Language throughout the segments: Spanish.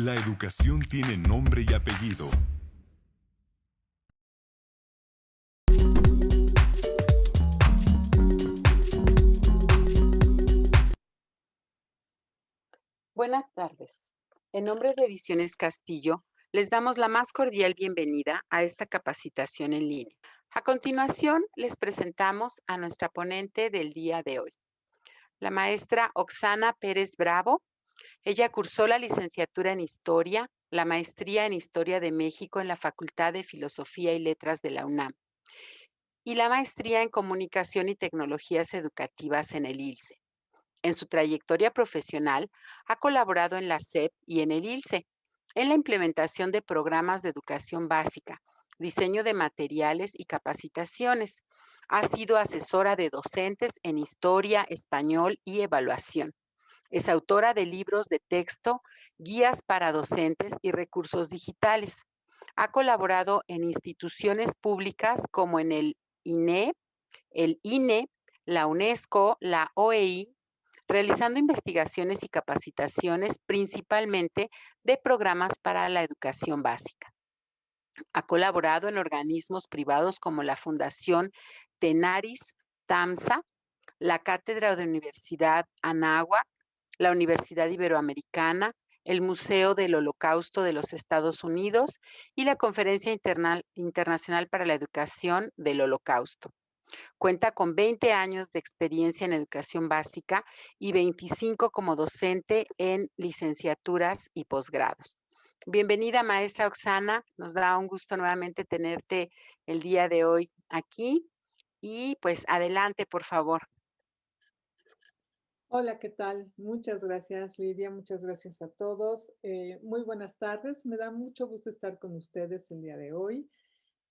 La educación tiene nombre y apellido. Buenas tardes. En nombre de Ediciones Castillo, les damos la más cordial bienvenida a esta capacitación en línea. A continuación, les presentamos a nuestra ponente del día de hoy, la maestra Oxana Pérez Bravo. Ella cursó la licenciatura en Historia, la maestría en Historia de México en la Facultad de Filosofía y Letras de la UNAM y la maestría en Comunicación y Tecnologías Educativas en el ILSE. En su trayectoria profesional, ha colaborado en la SEP y en el ILSE, en la implementación de programas de educación básica, diseño de materiales y capacitaciones. Ha sido asesora de docentes en historia, español y evaluación. Es autora de libros de texto, guías para docentes y recursos digitales. Ha colaborado en instituciones públicas como en el INE, la UNESCO, la OEI, realizando investigaciones y capacitaciones principalmente de programas para la educación básica. Ha colaborado en organismos privados como la Fundación Tenaris TAMSA, la Cátedra de Universidad Anáhuac, la Universidad Iberoamericana, el Museo del Holocausto de los Estados Unidos y la Conferencia Internacional para la Educación del Holocausto. Cuenta con 20 años de experiencia en educación básica y 25 como docente en licenciaturas y posgrados. Bienvenida, maestra Oxana. Nos da un gusto nuevamente tenerte el día de hoy aquí. Y pues adelante, por favor. Hola, ¿qué tal? Muchas gracias, Lidia. Muchas gracias a todos. Muy buenas tardes. Me da mucho gusto estar con ustedes el día de hoy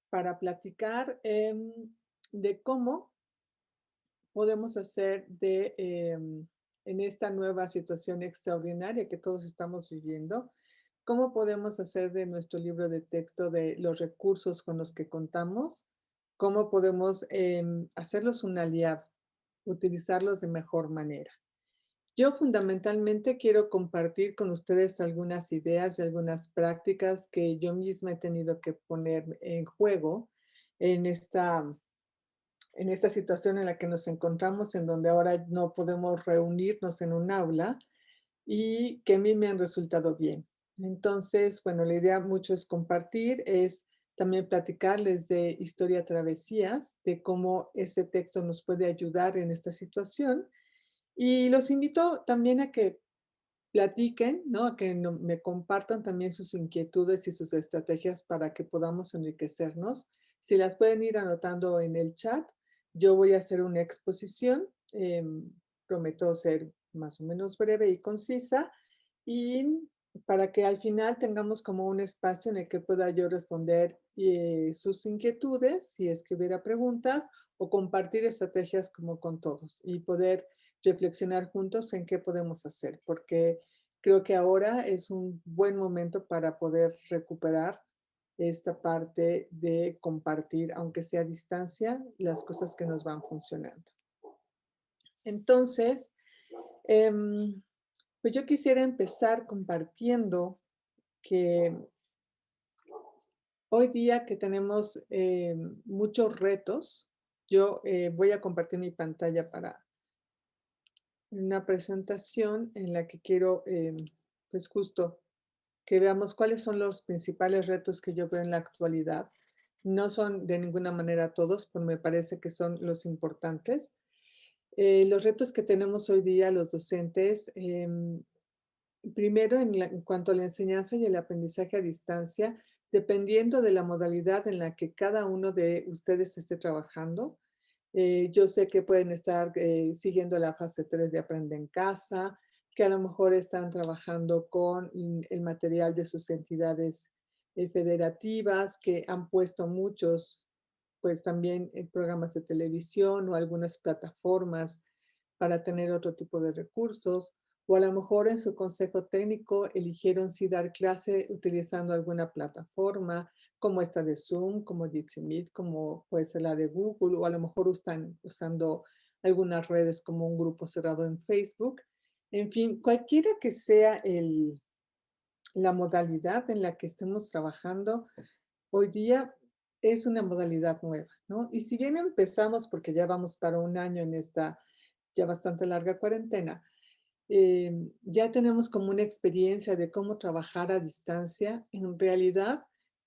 para platicar de cómo podemos hacer en esta nueva situación extraordinaria que todos estamos viviendo, cómo podemos hacer de nuestro libro de texto, de los recursos con los que contamos, cómo podemos hacerlos un aliado, utilizarlos de mejor manera. Yo fundamentalmente quiero compartir con ustedes algunas ideas y algunas prácticas que yo misma he tenido que poner en juego en esta situación en la que nos encontramos, en donde ahora no podemos reunirnos en un aula y que a mí me han resultado bien. Entonces, bueno, la idea mucho es compartir, es también platicarles de Historia Travesías, de cómo ese texto nos puede ayudar en esta situación. Y los invito también a que platiquen, ¿no? A que me compartan también sus inquietudes y sus estrategias para que podamos enriquecernos. Si las pueden ir anotando en el chat, yo voy a hacer una exposición. Prometo ser más o menos breve y concisa y para que al final tengamos como un espacio en el que pueda yo responder sus inquietudes, si es que hubiera preguntas, o compartir estrategias como con todos y poder reflexionar juntos en qué podemos hacer, porque creo que ahora es un buen momento para poder recuperar esta parte de compartir, aunque sea a distancia, las cosas que nos van funcionando. Entonces, pues yo quisiera empezar compartiendo que hoy día que tenemos muchos retos, yo voy a compartir mi pantalla para una presentación en la que quiero, pues justo, que veamos cuáles son los principales retos que yo veo en la actualidad. No son de ninguna manera todos, pero me parece que son los importantes. Los retos que tenemos hoy día los docentes, primero en cuanto a la enseñanza y el aprendizaje a distancia, dependiendo de la modalidad en la que cada uno de ustedes esté trabajando. Yo sé que pueden estar siguiendo la fase 3 de Aprende en Casa, que a lo mejor están trabajando con el material de sus entidades federativas, que han puesto muchos, pues también programas de televisión o algunas plataformas para tener otro tipo de recursos, o a lo mejor en su consejo técnico eligieron si dar clase utilizando alguna plataforma, como esta de Zoom, como Jitsi Meet, como puede ser la de Google, o a lo mejor están usando algunas redes como un grupo cerrado en Facebook. En fin, cualquiera que sea la modalidad en la que estemos trabajando hoy día es una modalidad nueva, ¿no? Y si bien empezamos, porque ya vamos para un año en esta ya bastante larga cuarentena, ya tenemos como una experiencia de cómo trabajar a distancia, en realidad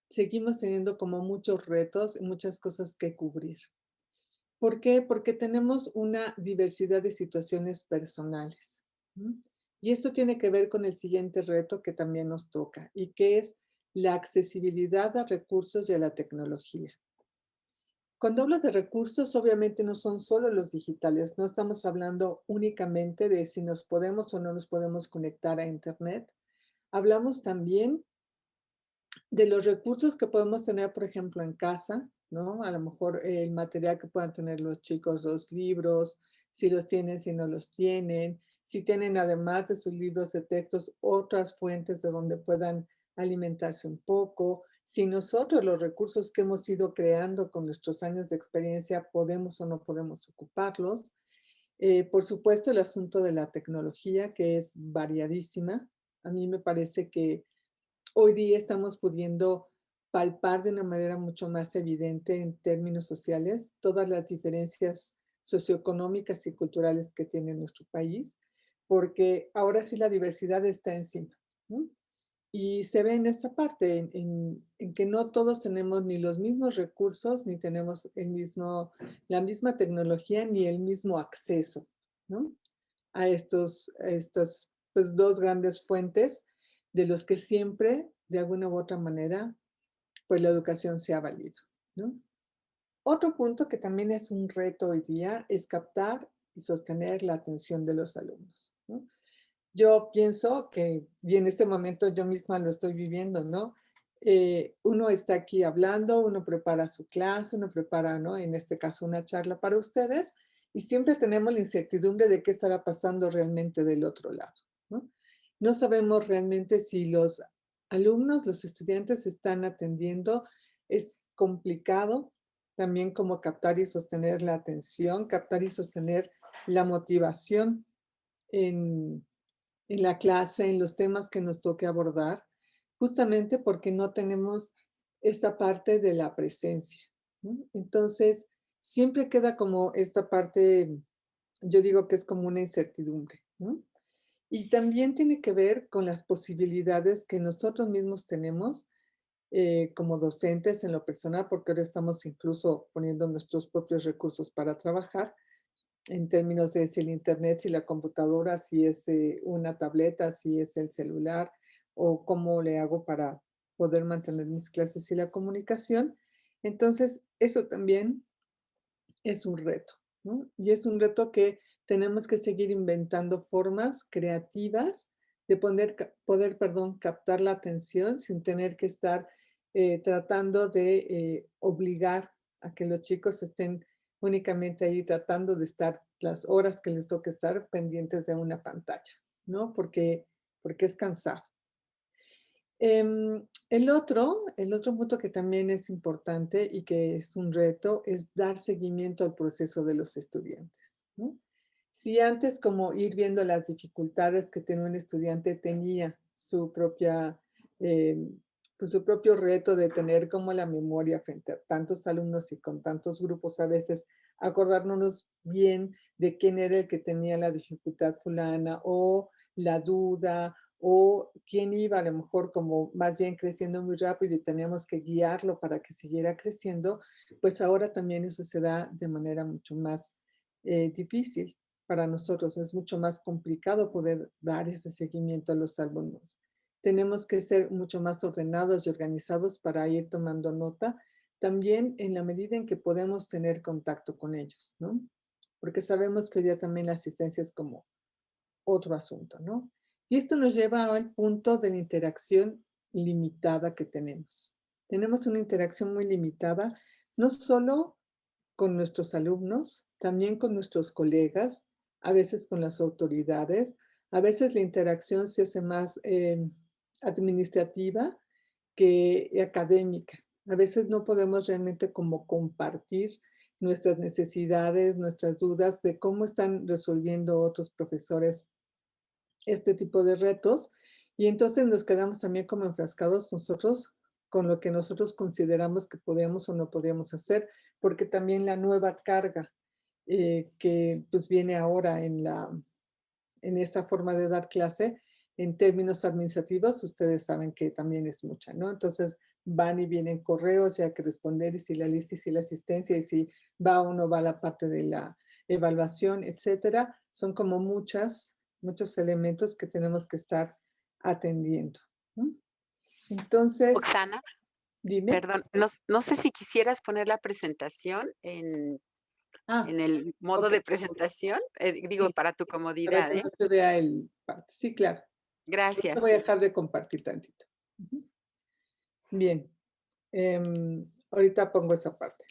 seguimos teniendo como muchos retos y muchas cosas que cubrir. ¿Por qué? Porque tenemos una diversidad de situaciones personales. ¿M? Y esto tiene que ver con el siguiente reto que también nos toca y que es la accesibilidad a recursos y a la tecnología. Cuando hablo de recursos, obviamente no son solo los digitales, no estamos hablando únicamente de si nos podemos o no nos podemos conectar a Internet. Hablamos también de los recursos que podemos tener, por ejemplo, en casa, ¿no? A lo mejor el material que puedan tener los chicos, los libros, si los tienen, si no los tienen, si tienen además de sus libros de textos otras fuentes de donde puedan alimentarse un poco, si nosotros los recursos que hemos ido creando con nuestros años de experiencia podemos o no podemos ocuparlos. Por supuesto, el asunto de la tecnología, que es variadísima. A mí me parece que hoy día estamos pudiendo palpar de una manera mucho más evidente en términos sociales todas las diferencias socioeconómicas y culturales que tiene nuestro país, porque ahora sí la diversidad está encima, ¿no? Y se ve en esta parte, en que no todos tenemos ni los mismos recursos, ni tenemos la misma tecnología, ni el mismo acceso, ¿no? A estas pues, dos grandes fuentes de los que siempre, de alguna u otra manera, pues la educación se ha valido, ¿no? Otro punto que también es un reto hoy día es captar y sostener la atención de los alumnos, ¿no? Yo pienso que, y en este momento yo misma lo estoy viviendo, ¿no? Uno está aquí hablando, uno prepara su clase, uno prepara, ¿no? En este caso, una charla para ustedes, y siempre tenemos la incertidumbre de qué estará pasando realmente del otro lado, ¿no? No sabemos realmente si los alumnos, los estudiantes están atendiendo. Es complicado también como captar y sostener la atención, captar y sostener la motivación en la clase, en los temas que nos toque abordar, justamente porque no tenemos esta parte de la presencia, ¿no? Entonces, siempre queda como esta parte, yo digo que es como una incertidumbre, ¿no? Y también tiene que ver con las posibilidades que nosotros mismos tenemos como docentes en lo personal, porque ahora estamos incluso poniendo nuestros propios recursos para trabajar, en términos de si el internet, si la computadora, si es una tableta, si es el celular, o cómo le hago para poder mantener mis clases y la comunicación. Entonces, eso también es un reto, ¿no? Y es un reto que tenemos que seguir inventando formas creativas de poder, perdón, captar la atención sin tener que estar tratando de obligar a que los chicos estén únicamente ahí tratando de estar las horas que les toque estar pendientes de una pantalla, ¿no? Porque es cansado. El otro punto que también es importante y que es un reto es dar seguimiento al proceso de los estudiantes, ¿no? Si antes como ir viendo las dificultades que tenía un estudiante tenía su propia, pues su propio reto de tener como la memoria frente a tantos alumnos y con tantos grupos a veces acordarnos bien de quién era el que tenía la dificultad fulana o la duda o quién iba a lo mejor como más bien creciendo muy rápido y teníamos que guiarlo para que siguiera creciendo, pues ahora también eso se da de manera mucho más difícil para nosotros. Es mucho más complicado poder dar ese seguimiento a los alumnos. Tenemos que ser mucho más ordenados y organizados para ir tomando nota, también en la medida en que podemos tener contacto con ellos, ¿no? Porque sabemos que hoy día también la asistencia es como otro asunto, ¿no? Y esto nos lleva al punto de la interacción limitada que tenemos. Tenemos una interacción muy limitada, no solo con nuestros alumnos, también con nuestros colegas, a veces con las autoridades, a veces la interacción se hace más administrativa que académica. A veces no podemos realmente como compartir nuestras necesidades, nuestras dudas de cómo están resolviendo otros profesores este tipo de retos Y entonces nos quedamos también como enfrascados nosotros con lo que nosotros consideramos que podemos o no podemos hacer, porque también la nueva carga que pues viene ahora en esta forma de dar clase, en términos administrativos, ustedes saben que también es mucha, ¿no? Entonces van y vienen correos y hay que responder, y si la lista, y si la asistencia, y si va o no va la parte de la evaluación, etcétera. Son como muchos elementos que tenemos que estar atendiendo, ¿no? Entonces, Oxana, dime. perdón, no sé si quisieras poner la presentación Ah, en el modo ok, de presentación, digo, sí, para tu para comodidad, que ¿eh? no se vea el parte. Sí, claro. Ahorita Gracias. voy a dejar de compartir tantito. Ujú. Bien, ahorita pongo esa parte.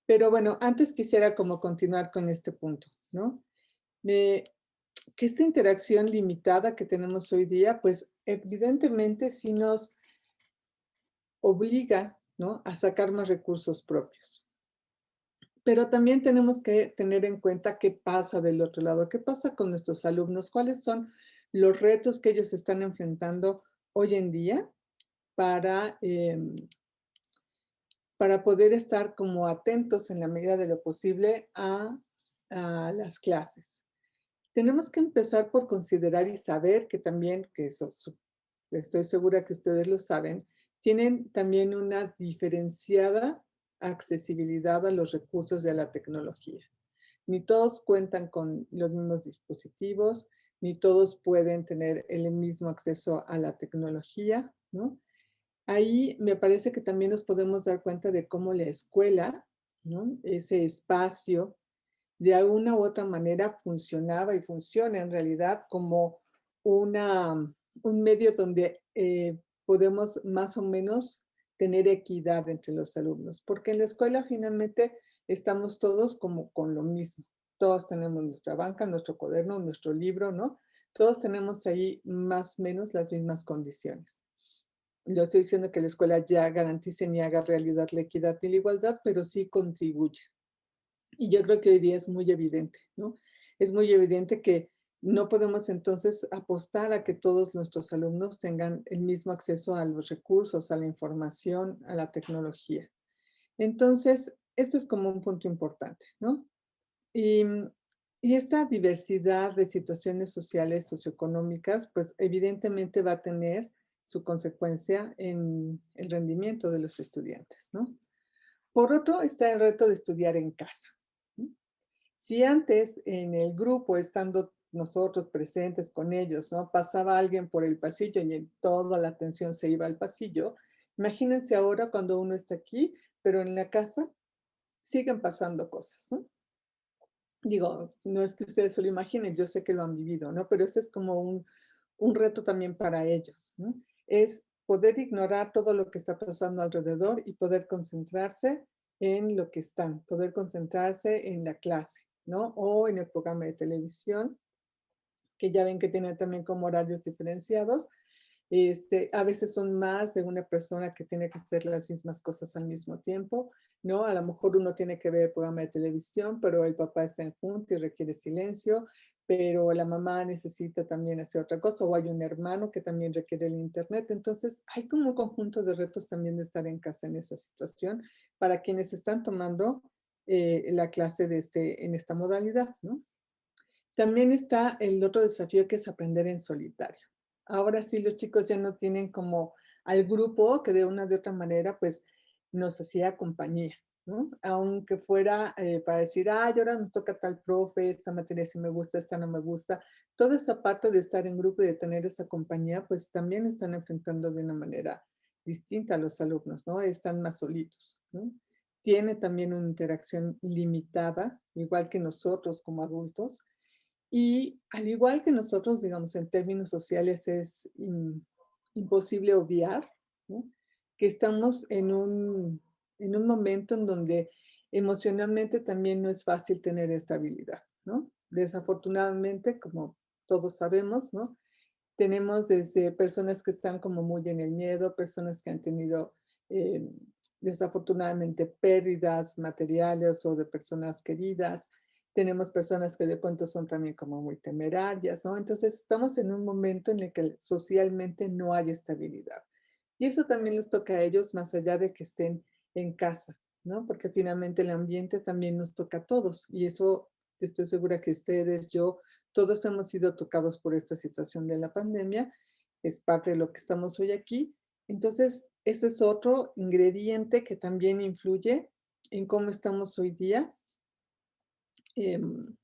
Pero bueno, antes quisiera como continuar con este punto, ¿no? Eh, que esta interacción limitada que tenemos hoy día, pues evidentemente sí nos obliga, ¿no?, a sacar más recursos propios. Pero también tenemos que tener en cuenta qué pasa del otro lado, qué pasa con nuestros alumnos, cuáles son los retos que ellos están enfrentando hoy en día para, para poder estar como atentos en la medida de lo posible a las clases. Tenemos que empezar por considerar y saber que también, que eso estoy segura que ustedes lo saben, tienen también una diferenciada accesibilidad a los recursos de la tecnología. Ni todos cuentan con los mismos dispositivos, ni todos pueden tener el mismo acceso a la tecnología, ¿no? Ahí me parece que también nos podemos dar cuenta de cómo la escuela, ¿no?, ese espacio, de alguna u otra manera funcionaba y funciona en realidad como una, un medio donde podemos más o menos tener equidad entre los alumnos, porque en la escuela finalmente estamos todos como con lo mismo. Todos tenemos nuestra banca, nuestro cuaderno, nuestro libro, ¿no? Todos tenemos ahí más o menos las mismas condiciones. Yo estoy diciendo que la escuela ya garantice ni haga realidad la equidad y la igualdad, pero sí contribuye. Y yo creo que hoy día es muy evidente, ¿no? Es muy evidente que no podemos entonces apostar a que todos nuestros alumnos tengan el mismo acceso a los recursos, a la información, a la tecnología. Entonces, esto es como un punto importante, ¿no? Y, y esta diversidad de situaciones sociales, socioeconómicas, pues evidentemente va a tener su consecuencia en el rendimiento de los estudiantes, ¿no? Por otro, está el reto de estudiar en casa, ¿no? Si antes en el grupo, estando nosotros presentes con ellos, ¿no?, pasaba alguien por el pasillo y en toda la atención se iba al pasillo, imagínense ahora cuando uno está aquí, pero en la casa siguen pasando cosas, ¿no? Digo, no es que ustedes se lo imaginen, yo sé que lo han vivido, ¿no? Pero ese es como un reto también para ellos, ¿no? Es poder ignorar todo lo que está pasando alrededor y poder concentrarse en lo que están, poder concentrarse en la clase, ¿no? O en el programa de televisión, que ya ven que tienen también como horarios diferenciados. A veces son más de una persona que tiene que hacer las mismas cosas al mismo tiempo, ¿no? A lo mejor uno tiene que ver el programa de televisión, pero el papá está en junta y requiere silencio, pero la mamá necesita también hacer otra cosa, o hay un hermano que también requiere el internet. Entonces, hay como un conjunto de retos también de estar en casa en esa situación para quienes están tomando la clase en esta modalidad, ¿no? También está el otro desafío que es aprender en solitario. Ahora sí, los chicos ya no tienen como al grupo que de una de otra manera, pues, nos hacía compañía, ¿no? Aunque fuera para decir, ay, ahora nos toca tal profe, esta materia sí me gusta, esta no me gusta. Toda esa parte de estar en grupo y de tener esa compañía, pues también están enfrentando de una manera distinta a los alumnos, ¿no? Están más solitos, ¿no? Tiene también una interacción limitada, igual que nosotros como adultos, y al igual que nosotros, digamos, en términos sociales es imposible obviar, ¿no?, que estamos en un momento en donde emocionalmente también no es fácil tener estabilidad, ¿no? Desafortunadamente, como todos sabemos, ¿no?, tenemos desde personas que están como muy en el miedo, personas que han tenido eh, desafortunadamente pérdidas materiales o de personas queridas, Tenemos personas que de pronto son también como muy temerarias, ¿no? Entonces estamos en un momento en el que socialmente no hay estabilidad. Y eso también les toca a ellos más allá de que estén en casa, ¿no? Porque finalmente el ambiente también nos toca a todos. Y eso estoy segura que ustedes, yo, todos hemos sido tocados por esta situación de la pandemia. Es parte de lo que estamos hoy aquí. Entonces, ese es otro ingrediente que también influye en cómo estamos hoy día. em,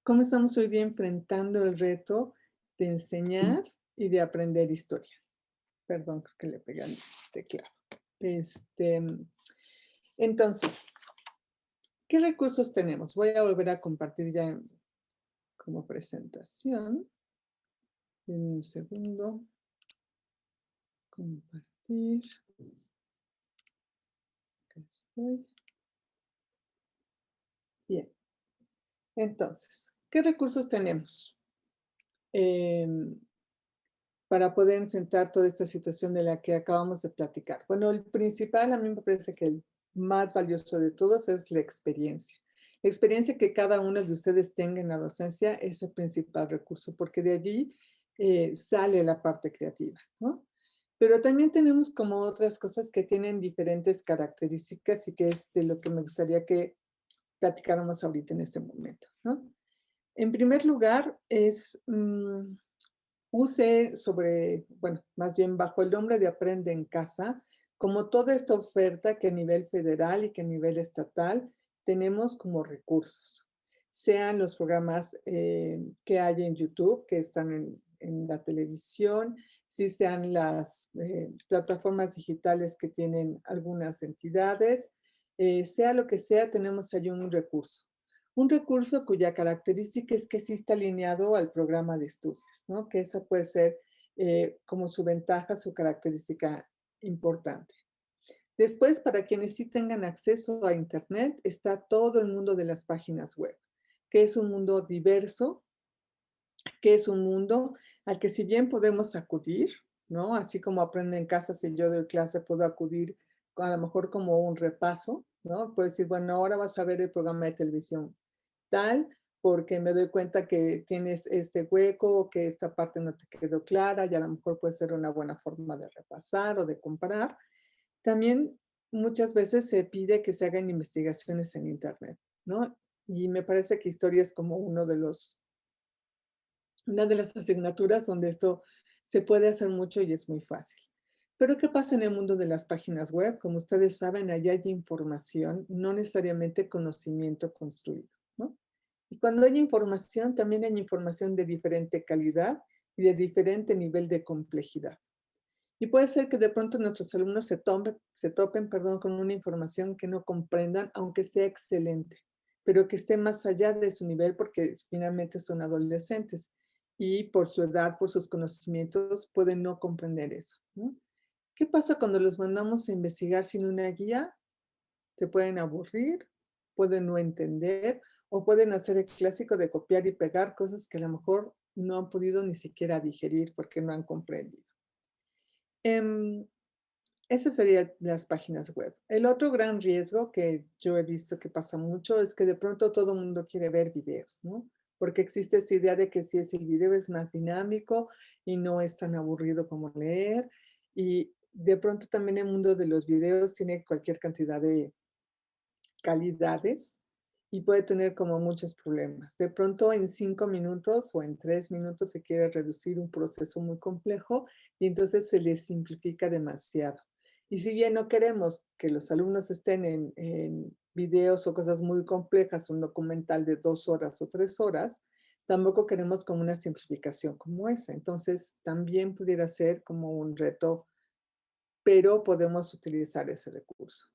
Cómo estamos hoy día enfrentando el reto de enseñar y de aprender historia. Perdón, creo que le pegué al teclado. Este, entonces, ¿qué recursos tenemos? Voy a volver a compartir ya como presentación. En un segundo. Compartir. Acá estoy. Bien. Entonces, ¿qué recursos tenemos para poder enfrentar toda esta situación de la que acabamos de platicar? Bueno, el principal, a mí me parece que el más valioso de todos es la experiencia. La experiencia que cada uno de ustedes tenga en la docencia es el principal recurso, porque de allí sale la parte creativa, ¿no? Pero también tenemos como otras cosas que tienen diferentes características y que es de lo que me gustaría que platicáramos ahorita en este momento, ¿no? En primer lugar, use sobre, bueno, más bien bajo el nombre de Aprende en Casa, como toda esta oferta que a nivel federal y que a nivel estatal tenemos como recursos. Sean los programas que hay en YouTube, que están en la televisión, si sean las plataformas digitales que tienen algunas entidades, sea lo que sea, tenemos allí un recurso. Un recurso cuya característica es que sí está alineado al programa de estudios, ¿no? Que esa puede ser como su ventaja, su característica importante. Después, para quienes sí tengan acceso a Internet, está todo el mundo de las páginas web, que es un mundo diverso, que es un mundo al que si bien podemos acudir, ¿no? Así como Aprende en Casa, si yo doy clase, puedo acudir a lo mejor como un repaso, ¿no? Puedo decir, bueno, ahora vas a ver el programa de televisión tal, porque me doy cuenta que tienes este hueco o que esta parte no te quedó clara y a lo mejor puede ser una buena forma de repasar o de comparar. También muchas veces se pide que se hagan investigaciones en Internet, ¿no? Y me parece que historia es como una de las asignaturas donde esto se puede hacer mucho y es muy fácil. Pero ¿qué pasa en el mundo de las páginas web? Como ustedes saben, allá hay información, no necesariamente conocimiento construido, ¿no? Y cuando hay información, también hay información de diferente calidad y de diferente nivel de complejidad. Y puede ser que de pronto nuestros alumnos se topen, perdón, con una información que no comprendan, aunque sea excelente, pero que esté más allá de su nivel porque finalmente son adolescentes y por su edad, por sus conocimientos, pueden no comprender eso, ¿no? ¿Qué pasa cuando los mandamos a investigar sin una guía? Se pueden aburrir, pueden no entender o pueden hacer el clásico de copiar y pegar cosas que a lo mejor no han podido ni siquiera digerir porque no han comprendido. Em, Esas serían las páginas web. El otro gran riesgo que yo he visto que pasa mucho es que de pronto todo el mundo quiere ver videos, ¿no? Porque existe esa idea de que si es el video es más dinámico y no es tan aburrido como leer. Y de pronto también el mundo de los videos tiene cualquier cantidad de calidades y puede tener como muchos problemas. De pronto en 5 minutos o en 3 minutos se quiere reducir un proceso muy complejo y entonces se les simplifica demasiado. Y si bien no queremos que los alumnos estén en videos o cosas muy complejas, un documental de 2 horas o 3 horas, tampoco queremos como una simplificación como esa. Entonces también pudiera ser como un reto, pero podemos utilizar ese recurso.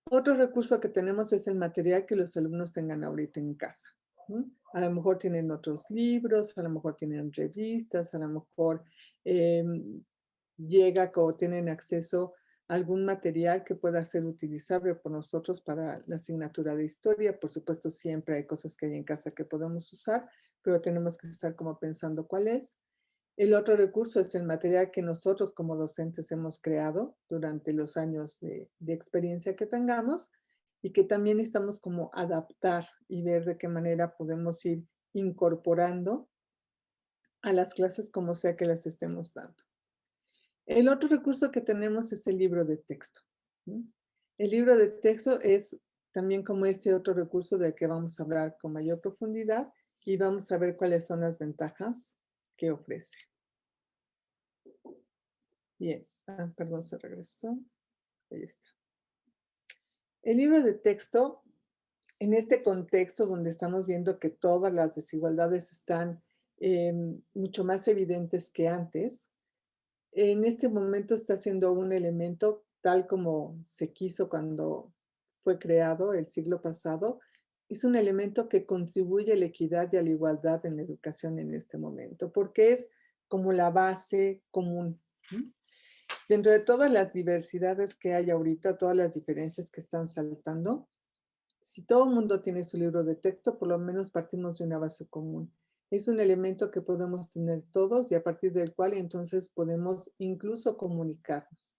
Otro recurso que tenemos es el material que los alumnos tengan ahorita en casa, ¿no? A lo mejor tienen otros libros, a lo mejor tienen revistas, a lo mejor llega o tienen acceso a algún material que pueda ser utilizable por nosotros para la asignatura de historia. Por supuesto, siempre hay cosas que hay en casa que podemos usar, pero tenemos que estar como pensando cuál es. El otro recurso es el material que nosotros como docentes hemos creado durante los años de experiencia que tengamos y que también necesitamos como adaptar y ver de qué manera podemos ir incorporando a las clases como sea que las estemos dando. El otro recurso que tenemos es el libro de texto, ¿no? El libro de texto es también como ese otro recurso del que vamos a hablar con mayor profundidad y vamos a ver cuáles son las ventajas que ofrece. Bien, perdón, se regresó. Ahí está. El libro de texto, en este contexto donde estamos viendo que todas las desigualdades están mucho más evidentes que antes, en este momento está siendo un elemento tal como se quiso cuando fue creado el siglo pasado. Es un elemento que contribuye a la equidad y a la igualdad en la educación en este momento, porque es como la base común. Dentro de todas las diversidades que hay ahorita, todas las diferencias que están saltando, si todo el mundo tiene su libro de texto, por lo menos partimos de una base común. Es un elemento que podemos tener todos y a partir del cual entonces podemos incluso comunicarnos.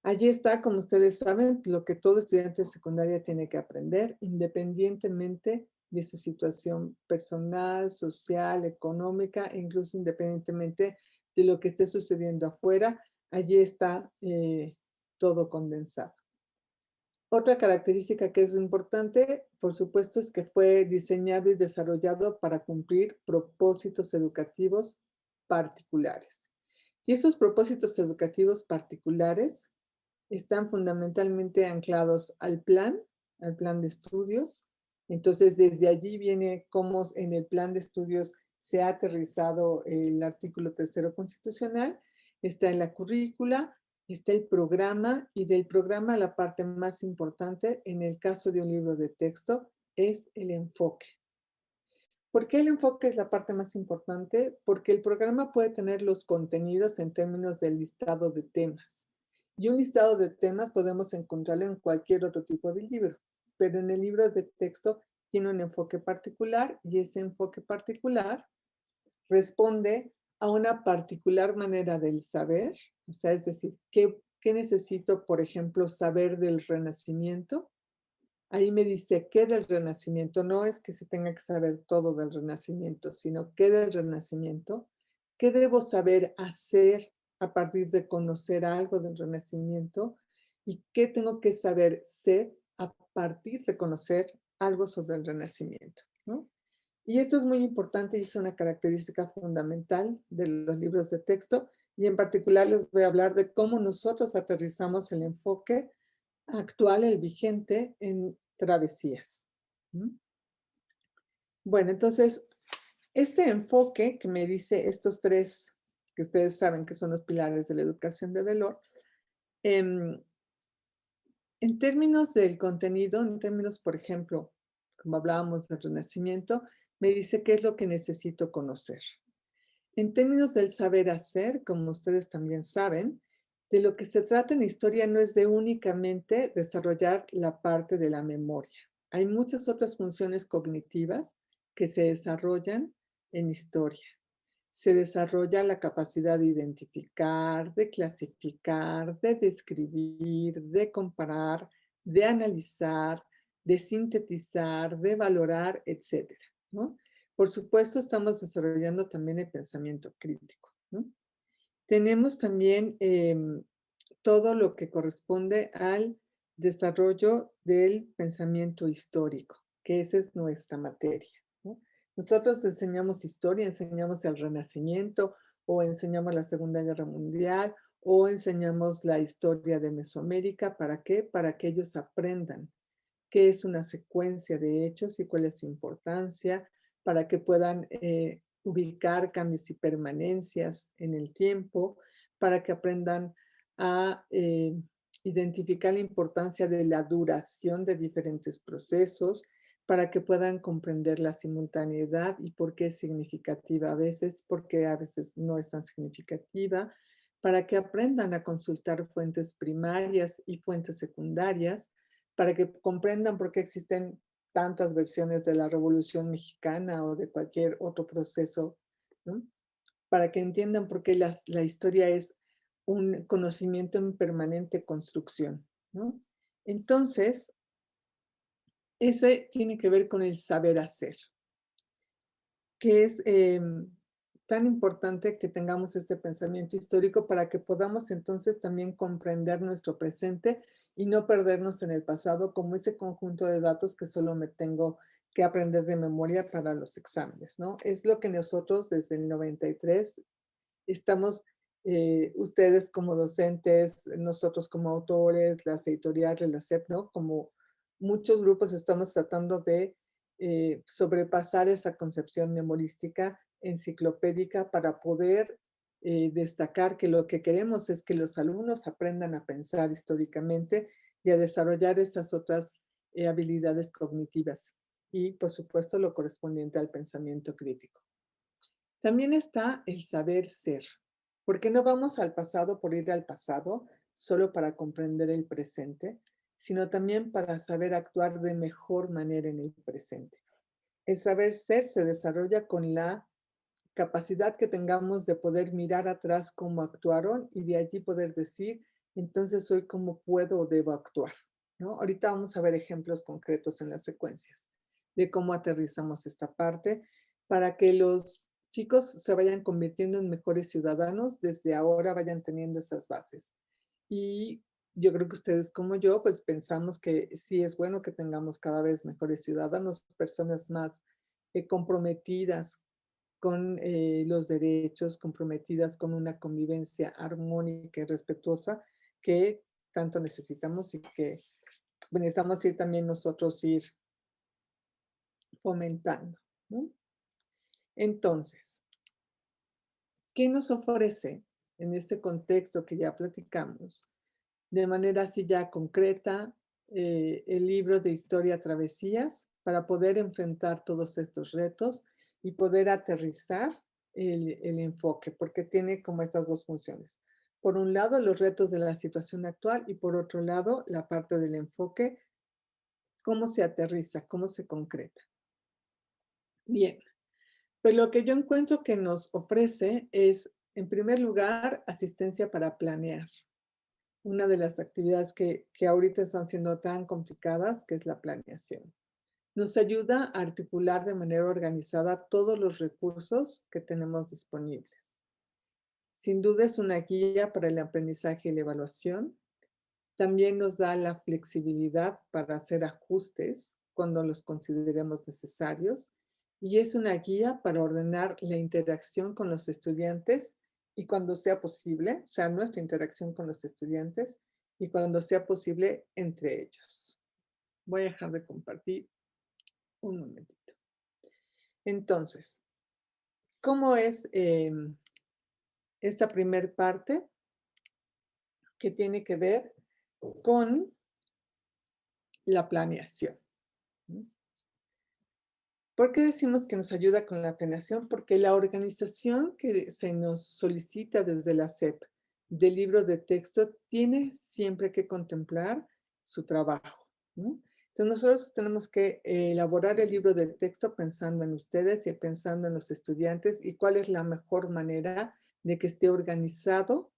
Allí está, como ustedes saben, lo que todo estudiante de secundaria tiene que aprender, independientemente de su situación personal, social, económica, e incluso independientemente de lo que esté sucediendo afuera. Allí está todo condensado. Otra característica que es importante, por supuesto, es que fue diseñado y desarrollado para cumplir propósitos educativos particulares. Y esos propósitos educativos particulares están fundamentalmente anclados al plan de estudios. Entonces, desde allí viene cómo en el plan de estudios se ha aterrizado el artículo 3º constitucional, está en la currícula, está el programa, y del programa la parte más importante, en el caso de un libro de texto, es el enfoque. ¿Por qué el enfoque es la parte más importante? Porque el programa puede tener los contenidos en términos del listado de temas. Y un listado de temas podemos encontrarlo en cualquier otro tipo de libro, pero en el libro de texto tiene un enfoque particular y ese enfoque particular responde a una particular manera del saber, o sea, es decir, ¿qué necesito, por ejemplo, saber del Renacimiento? Ahí me dice qué del Renacimiento, no es que se tenga que saber todo del Renacimiento, sino qué del Renacimiento, qué debo saber hacer a partir de conocer algo del Renacimiento y qué tengo que saber ser a partir de conocer algo sobre el Renacimiento, ¿no? Y esto es muy importante y es una característica fundamental de los libros de texto, y en particular les voy a hablar de cómo nosotros aterrizamos el enfoque actual, el vigente, en travesías. Bueno, entonces, este enfoque que me dice estos tres, que ustedes saben que son los pilares de la educación de Delors, en términos del contenido, en términos, por ejemplo, como hablábamos del Renacimiento, me dice qué es lo que necesito conocer. En términos del saber hacer, como ustedes también saben, de lo que se trata en historia no es de únicamente desarrollar la parte de la memoria. Hay muchas otras funciones cognitivas que se desarrollan en historia. Se desarrolla la capacidad de identificar, de clasificar, de describir, de comparar, de analizar, de sintetizar, de valorar, etcétera, ¿no? Por supuesto, estamos desarrollando también el pensamiento crítico, ¿no? Tenemos también todo lo que corresponde al desarrollo del pensamiento histórico, que esa es nuestra materia, ¿no? Nosotros enseñamos historia, enseñamos el Renacimiento, o enseñamos la Segunda Guerra Mundial, o enseñamos la historia de Mesoamérica. ¿Para qué? Para que ellos aprendan qué es una secuencia de hechos y cuál es su importancia, para que puedan ubicar cambios y permanencias en el tiempo, para que aprendan a identificar la importancia de la duración de diferentes procesos, para que puedan comprender la simultaneidad y por qué es significativa a veces, por qué a veces no es tan significativa, para que aprendan a consultar fuentes primarias y fuentes secundarias, para que comprendan por qué existen tantas versiones de la Revolución Mexicana o de cualquier otro proceso, ¿no? Para que entiendan por qué la historia es un conocimiento en permanente construcción, ¿no? Entonces, ese tiene que ver con el saber hacer, que es tan importante que tengamos este pensamiento histórico para que podamos entonces también comprender nuestro presente y no perdernos en el pasado como ese conjunto de datos que solo me tengo que aprender de memoria para los exámenes, ¿no? Es lo que nosotros desde el 93 estamos, ustedes como docentes, nosotros como autores, las editoriales, la SEP, ¿no? Como muchos grupos estamos tratando de sobrepasar esa concepción memorística enciclopédica para poder destacar que lo que queremos es que los alumnos aprendan a pensar históricamente y a desarrollar esas otras habilidades cognitivas y, por supuesto, lo correspondiente al pensamiento crítico. También está el saber ser. ¿Por qué no vamos al pasado por ir al pasado, solo para comprender el presente, sino también para saber actuar de mejor manera en el presente? El saber ser se desarrolla con la capacidad que tengamos de poder mirar atrás cómo actuaron y de allí poder decir, entonces hoy cómo puedo o debo actuar, ¿no? Ahorita vamos a ver ejemplos concretos en las secuencias de cómo aterrizamos esta parte para que los chicos se vayan convirtiendo en mejores ciudadanos, desde ahora vayan teniendo esas bases. Y yo creo que ustedes como yo, pues pensamos que sí es bueno que tengamos cada vez mejores ciudadanos, personas más comprometidas con los derechos, comprometidas con una convivencia armónica y respetuosa que tanto necesitamos y que necesitamos ir también nosotros ir fomentando, ¿no? Entonces, ¿qué nos ofrece en este contexto que ya platicamos? De manera así ya concreta, el libro de Historia Travesías para poder enfrentar todos estos retos y poder aterrizar el enfoque, porque tiene como estas dos funciones. Por un lado, los retos de la situación actual y por otro lado, la parte del enfoque, cómo se aterriza, cómo se concreta. Bien, pues lo que yo encuentro que nos ofrece es, en primer lugar, asistencia para planear. Una de las actividades que ahorita están siendo tan complicadas, que es la planeación. Nos ayuda a articular de manera organizada todos los recursos que tenemos disponibles. Sin duda es una guía para el aprendizaje y la evaluación. También nos da la flexibilidad para hacer ajustes cuando los consideremos necesarios. Y es una guía para ordenar la interacción con los estudiantes y cuando sea posible, o sea, nuestra interacción con los estudiantes y cuando sea posible entre ellos. Voy a dejar de compartir un momentito. Entonces, ¿cómo es esta primer parte que tiene que ver con la planeación? ¿Por qué decimos que nos ayuda con la planeación? Porque la organización que se nos solicita desde la SEP del libro de texto tiene siempre que contemplar su trabajo, ¿no? Entonces nosotros tenemos que elaborar el libro de texto pensando en ustedes y pensando en los estudiantes y cuál es la mejor manera de que esté organizado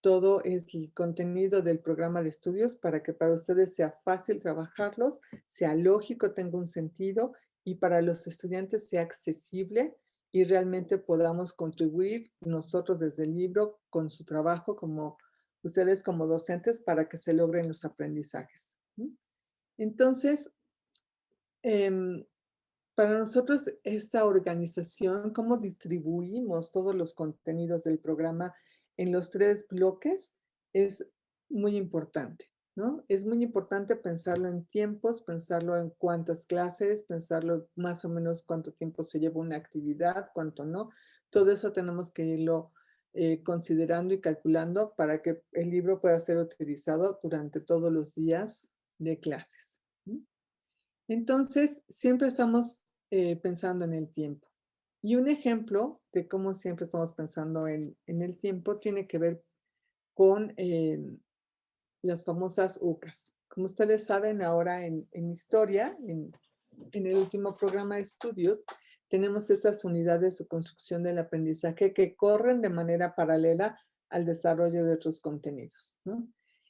todo es el contenido del programa de estudios para que para ustedes sea fácil trabajarlos, sea lógico, tenga un sentido y para los estudiantes sea accesible y realmente podamos contribuir nosotros desde el libro con su trabajo como ustedes como docentes para que se logren los aprendizajes. Entonces, em, para nosotros esta organización, cómo distribuimos todos los contenidos del programa en los 3 bloques es muy importante, ¿no? Es muy importante pensarlo en tiempos, pensarlo en cuántas clases, pensarlo más o menos cuánto tiempo se lleva una actividad, cuánto no. Todo eso tenemos que irlo considerando y calculando para que el libro pueda ser utilizado durante todos los días de clases. Entonces, siempre estamos pensando en el tiempo. Y un ejemplo de cómo siempre estamos pensando en el tiempo tiene que ver con las famosas UCAs. Como ustedes saben, ahora en historia, en el último programa de estudios, tenemos esas unidades de construcción del aprendizaje que corren de manera paralela al desarrollo de otros contenidos, ¿no?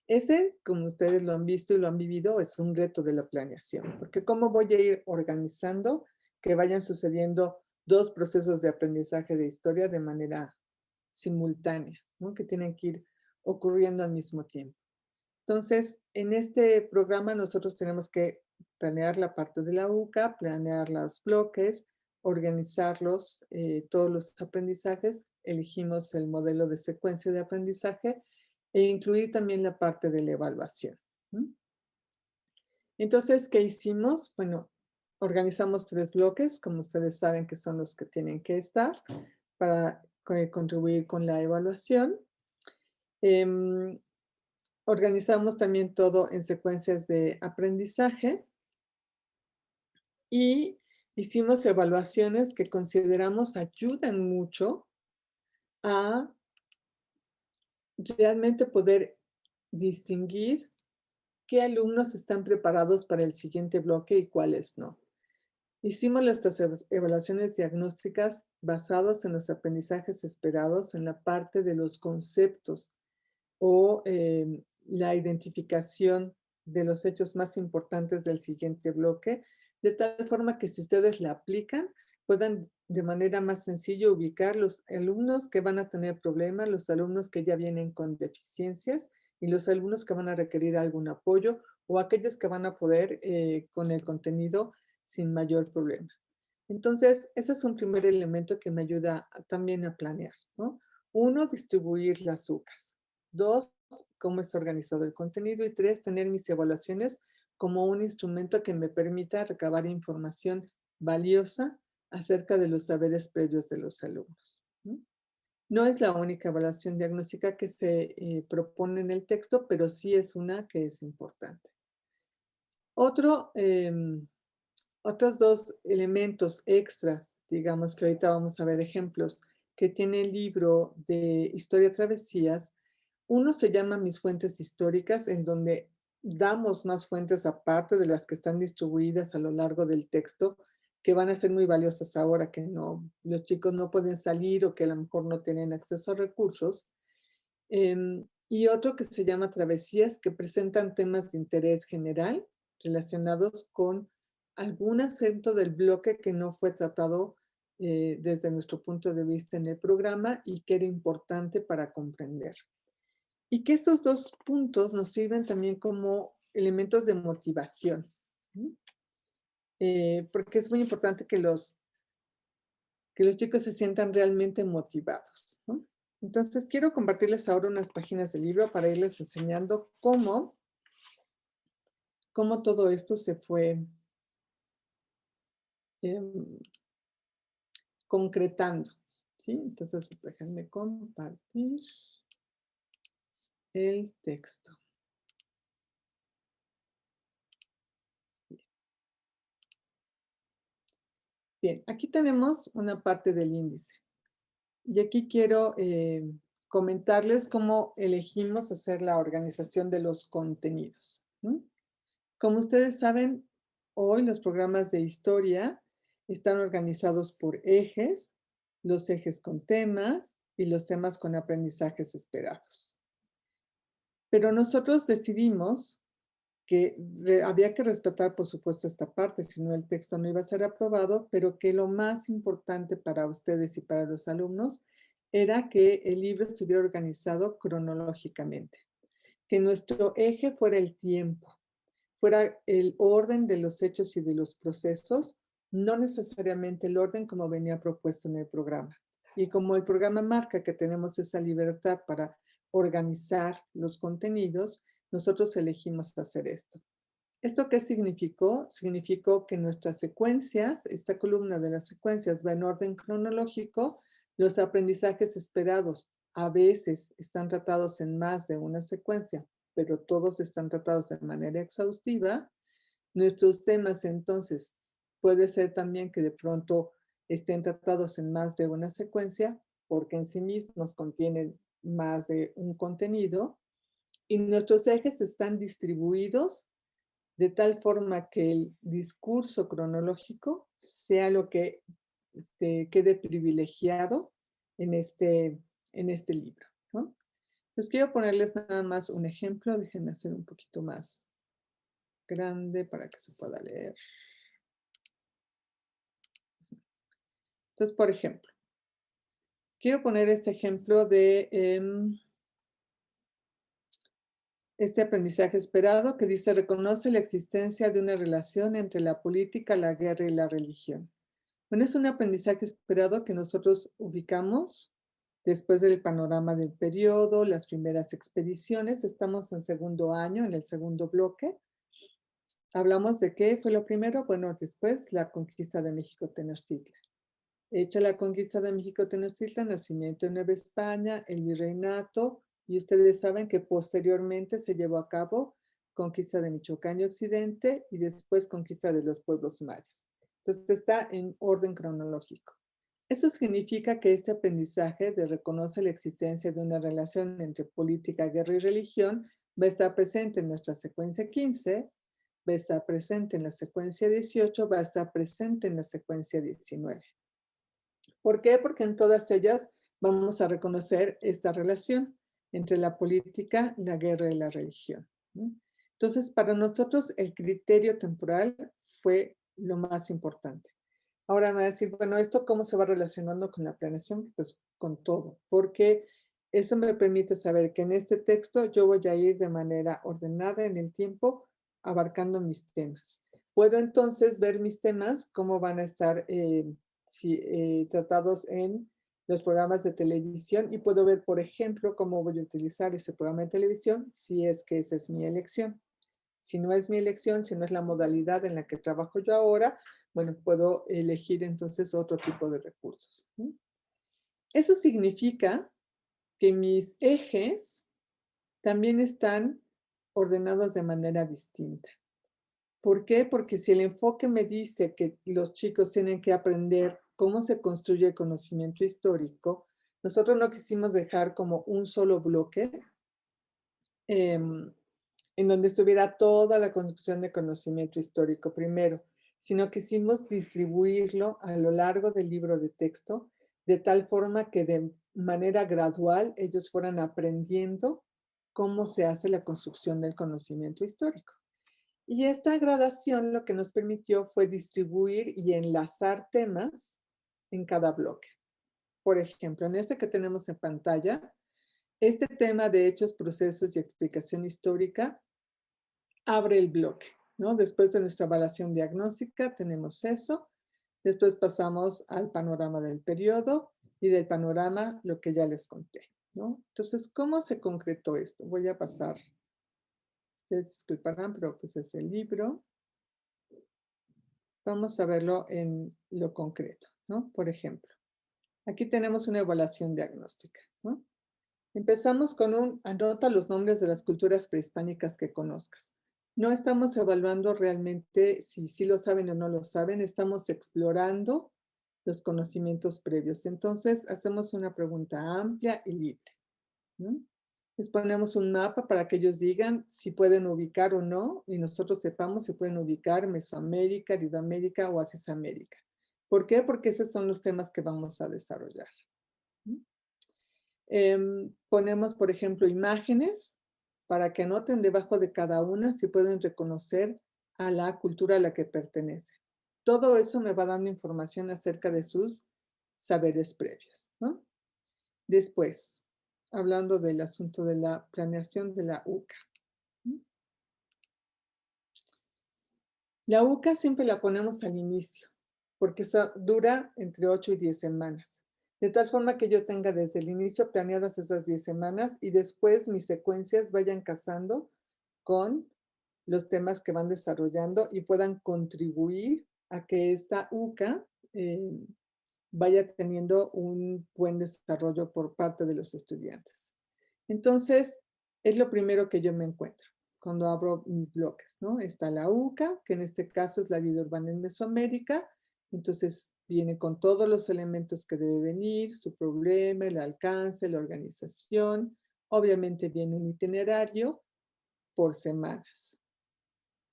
Ese, como ustedes lo han visto y lo han vivido, es un reto de la planeación, porque cómo voy a ir organizando que vayan sucediendo dos procesos de aprendizaje de historia de manera simultánea, ¿no? Que tienen que ir ocurriendo al mismo tiempo. Entonces, en este programa nosotros tenemos que planear la parte de la UCA, planear los bloques, organizarlos, todos los aprendizajes, elegimos el modelo de secuencia de aprendizaje e incluir también la parte de la evaluación. Entonces, ¿qué hicimos? Bueno, organizamos 3 bloques, como ustedes saben que son los que tienen que estar para contribuir con la evaluación. Em, Organizamos también todo en secuencias de aprendizaje y hicimos evaluaciones que consideramos ayudan mucho a realmente poder distinguir qué alumnos están preparados para el siguiente bloque y cuáles no. Hicimos nuestras evaluaciones diagnósticas basadas en los aprendizajes esperados en la parte de los conceptos o la identificación de los hechos más importantes del siguiente bloque, de tal forma que si ustedes la aplican, puedan de manera más sencilla ubicar los alumnos que van a tener problemas, los alumnos que ya vienen con deficiencias y los alumnos que van a requerir algún apoyo o aquellos que van a poder con el contenido sin mayor problema. Entonces, ese es un primer elemento que me ayuda también a planear, ¿no? Uno, distribuir las UCAs. Dos, cómo está organizado el contenido. Y tres, tener mis evaluaciones como un instrumento que me permita recabar información valiosa acerca de los saberes previos de los alumnos. No es la única evaluación diagnóstica que se propone en el texto, pero sí es una que es importante. Otros dos elementos extras, digamos que ahorita vamos a ver ejemplos, que tiene el libro de Historia Travesías. Uno se llama Mis fuentes históricas, en donde damos más fuentes aparte de las que están distribuidas a lo largo del texto, que van a ser muy valiosas ahora que no, los chicos no pueden salir o que a lo mejor no tienen acceso a recursos. Y otro que se llama Travesías, que presentan temas de interés general relacionados con algún acento del bloque que no fue tratado desde nuestro punto de vista en el programa y que era importante para comprender. Y que estos dos puntos nos sirven también como elementos de motivación, porque es muy importante que los chicos se sientan realmente motivados, ¿no? Entonces, quiero compartirles ahora unas páginas del libro para irles enseñando cómo todo esto se fue em, concretando, ¿sí? Entonces, déjenme compartir el texto. Bien, aquí tenemos una parte del índice. Y aquí quiero comentarles cómo elegimos hacer la organización de los contenidos. Como ustedes saben, hoy los programas de historia están organizados por ejes, los ejes con temas y los temas con aprendizajes esperados. Pero nosotros decidimos que había que respetar, por supuesto, esta parte, si no el texto no iba a ser aprobado, pero que lo más importante para ustedes y para los alumnos era que el libro estuviera organizado cronológicamente, que nuestro eje fuera el tiempo, fuera el orden de los hechos y de los procesos, no necesariamente el orden como venía propuesto en el programa. Y como el programa marca que tenemos esa libertad para organizar los contenidos, nosotros elegimos hacer esto. ¿Esto qué significó? Significó que nuestras secuencias, esta columna de las secuencias va en orden cronológico, los aprendizajes esperados a veces están tratados en más de una secuencia, pero todos están tratados de manera exhaustiva. Nuestros temas, entonces, puede ser también que de pronto estén tratados en más de una secuencia, porque en sí mismos contienen más de un contenido, y nuestros ejes están distribuidos de tal forma que el discurso cronológico sea lo que quede privilegiado en este libro, ¿no? Entonces quiero ponerles nada más un ejemplo. Déjenme hacer un poquito más grande para que se pueda leer. Entonces, por ejemplo, quiero poner este ejemplo de este aprendizaje esperado que dice, reconoce la existencia de una relación entre la política, la guerra y la religión. Bueno, es un aprendizaje esperado que nosotros ubicamos después del panorama del periodo, las primeras expediciones. Estamos en segundo año, en el segundo bloque. Hablamos de qué fue lo primero. Bueno, después la conquista de México Tenochtitlan. Hecha la conquista de México Tenochtitlan, nacimiento de Nueva España, el virreinato, y ustedes saben que posteriormente se llevó a cabo conquista de Michoacán y Occidente y después conquista de los pueblos mayas. Entonces está en orden cronológico. Eso significa que este aprendizaje de reconoce la existencia de una relación entre política, guerra y religión va a estar presente en nuestra secuencia 15, va a estar presente en la secuencia 18, va a estar presente en la secuencia 19. ¿Por qué? Porque en todas ellas vamos a reconocer esta relación entre la política, la guerra y la religión, ¿no? Entonces, para nosotros el criterio temporal fue lo más importante. Ahora me va a decir, bueno, ¿esto cómo se va relacionando con la planeación? Pues con todo, porque eso me permite saber que en este texto yo voy a ir de manera ordenada en el tiempo abarcando mis temas. Puedo entonces ver mis temas, cómo van a estar tratados en los programas de televisión y puedo ver, por ejemplo, cómo voy a utilizar ese programa de televisión si es que esa es mi elección. Si no es mi elección, si no es la modalidad en la que trabajo yo ahora, bueno, puedo elegir entonces otro tipo de recursos. Eso significa que mis ejes también están ordenados de manera distinta. ¿Por qué? Porque si el enfoque me dice que los chicos tienen que aprender cómo se construye el conocimiento histórico, nosotros no quisimos dejar como un solo bloque en donde estuviera toda la construcción de conocimiento histórico primero, sino quisimos distribuirlo a lo largo del libro de texto, de tal forma que de manera gradual ellos fueran aprendiendo cómo se hace la construcción del conocimiento histórico. Y esta gradación lo que nos permitió fue distribuir y enlazar temas en cada bloque. Por ejemplo, en este que tenemos en pantalla, este tema de hechos, procesos y explicación histórica abre el bloque, ¿no? Después de nuestra evaluación diagnóstica tenemos eso. Después pasamos al panorama del periodo y del panorama lo que ya les conté, ¿no? Entonces, ¿cómo se concretó esto? Voy a pasar. Ustedes disculparán, pero pues es el libro. Vamos a verlo en lo concreto, ¿no? Por ejemplo, aquí tenemos una evaluación diagnóstica, ¿no? Empezamos con anota los nombres de las culturas prehispánicas que conozcas. No estamos evaluando realmente si sí lo saben o no lo saben, estamos explorando los conocimientos previos. Entonces, hacemos una pregunta amplia y libre, ¿no? Les ponemos un mapa para que ellos digan si pueden ubicar o no, y nosotros sepamos si pueden ubicar Mesoamérica, Aridoamérica o Asisamérica. ¿Por qué? Porque esos son los temas que vamos a desarrollar. Ponemos, por ejemplo, imágenes para que anoten debajo de cada una si pueden reconocer a la cultura a la que pertenece. Todo eso me va dando información acerca de sus saberes previos, ¿no? Después, hablando del asunto de la planeación de la UCA. La UCA siempre la ponemos al inicio, porque eso dura entre 8 y 10 semanas. De tal forma que yo tenga desde el inicio planeadas esas 10 semanas y después mis secuencias vayan casando con los temas que van desarrollando y puedan contribuir a que esta UCA vaya teniendo un buen desarrollo por parte de los estudiantes. Entonces, es lo primero que yo me encuentro cuando abro mis bloques, ¿no? Está la UCA, que en este caso es la vida urbana en Mesoamérica. Entonces, viene con todos los elementos que debe venir, su problema, el alcance, la organización. Obviamente viene un itinerario por semanas.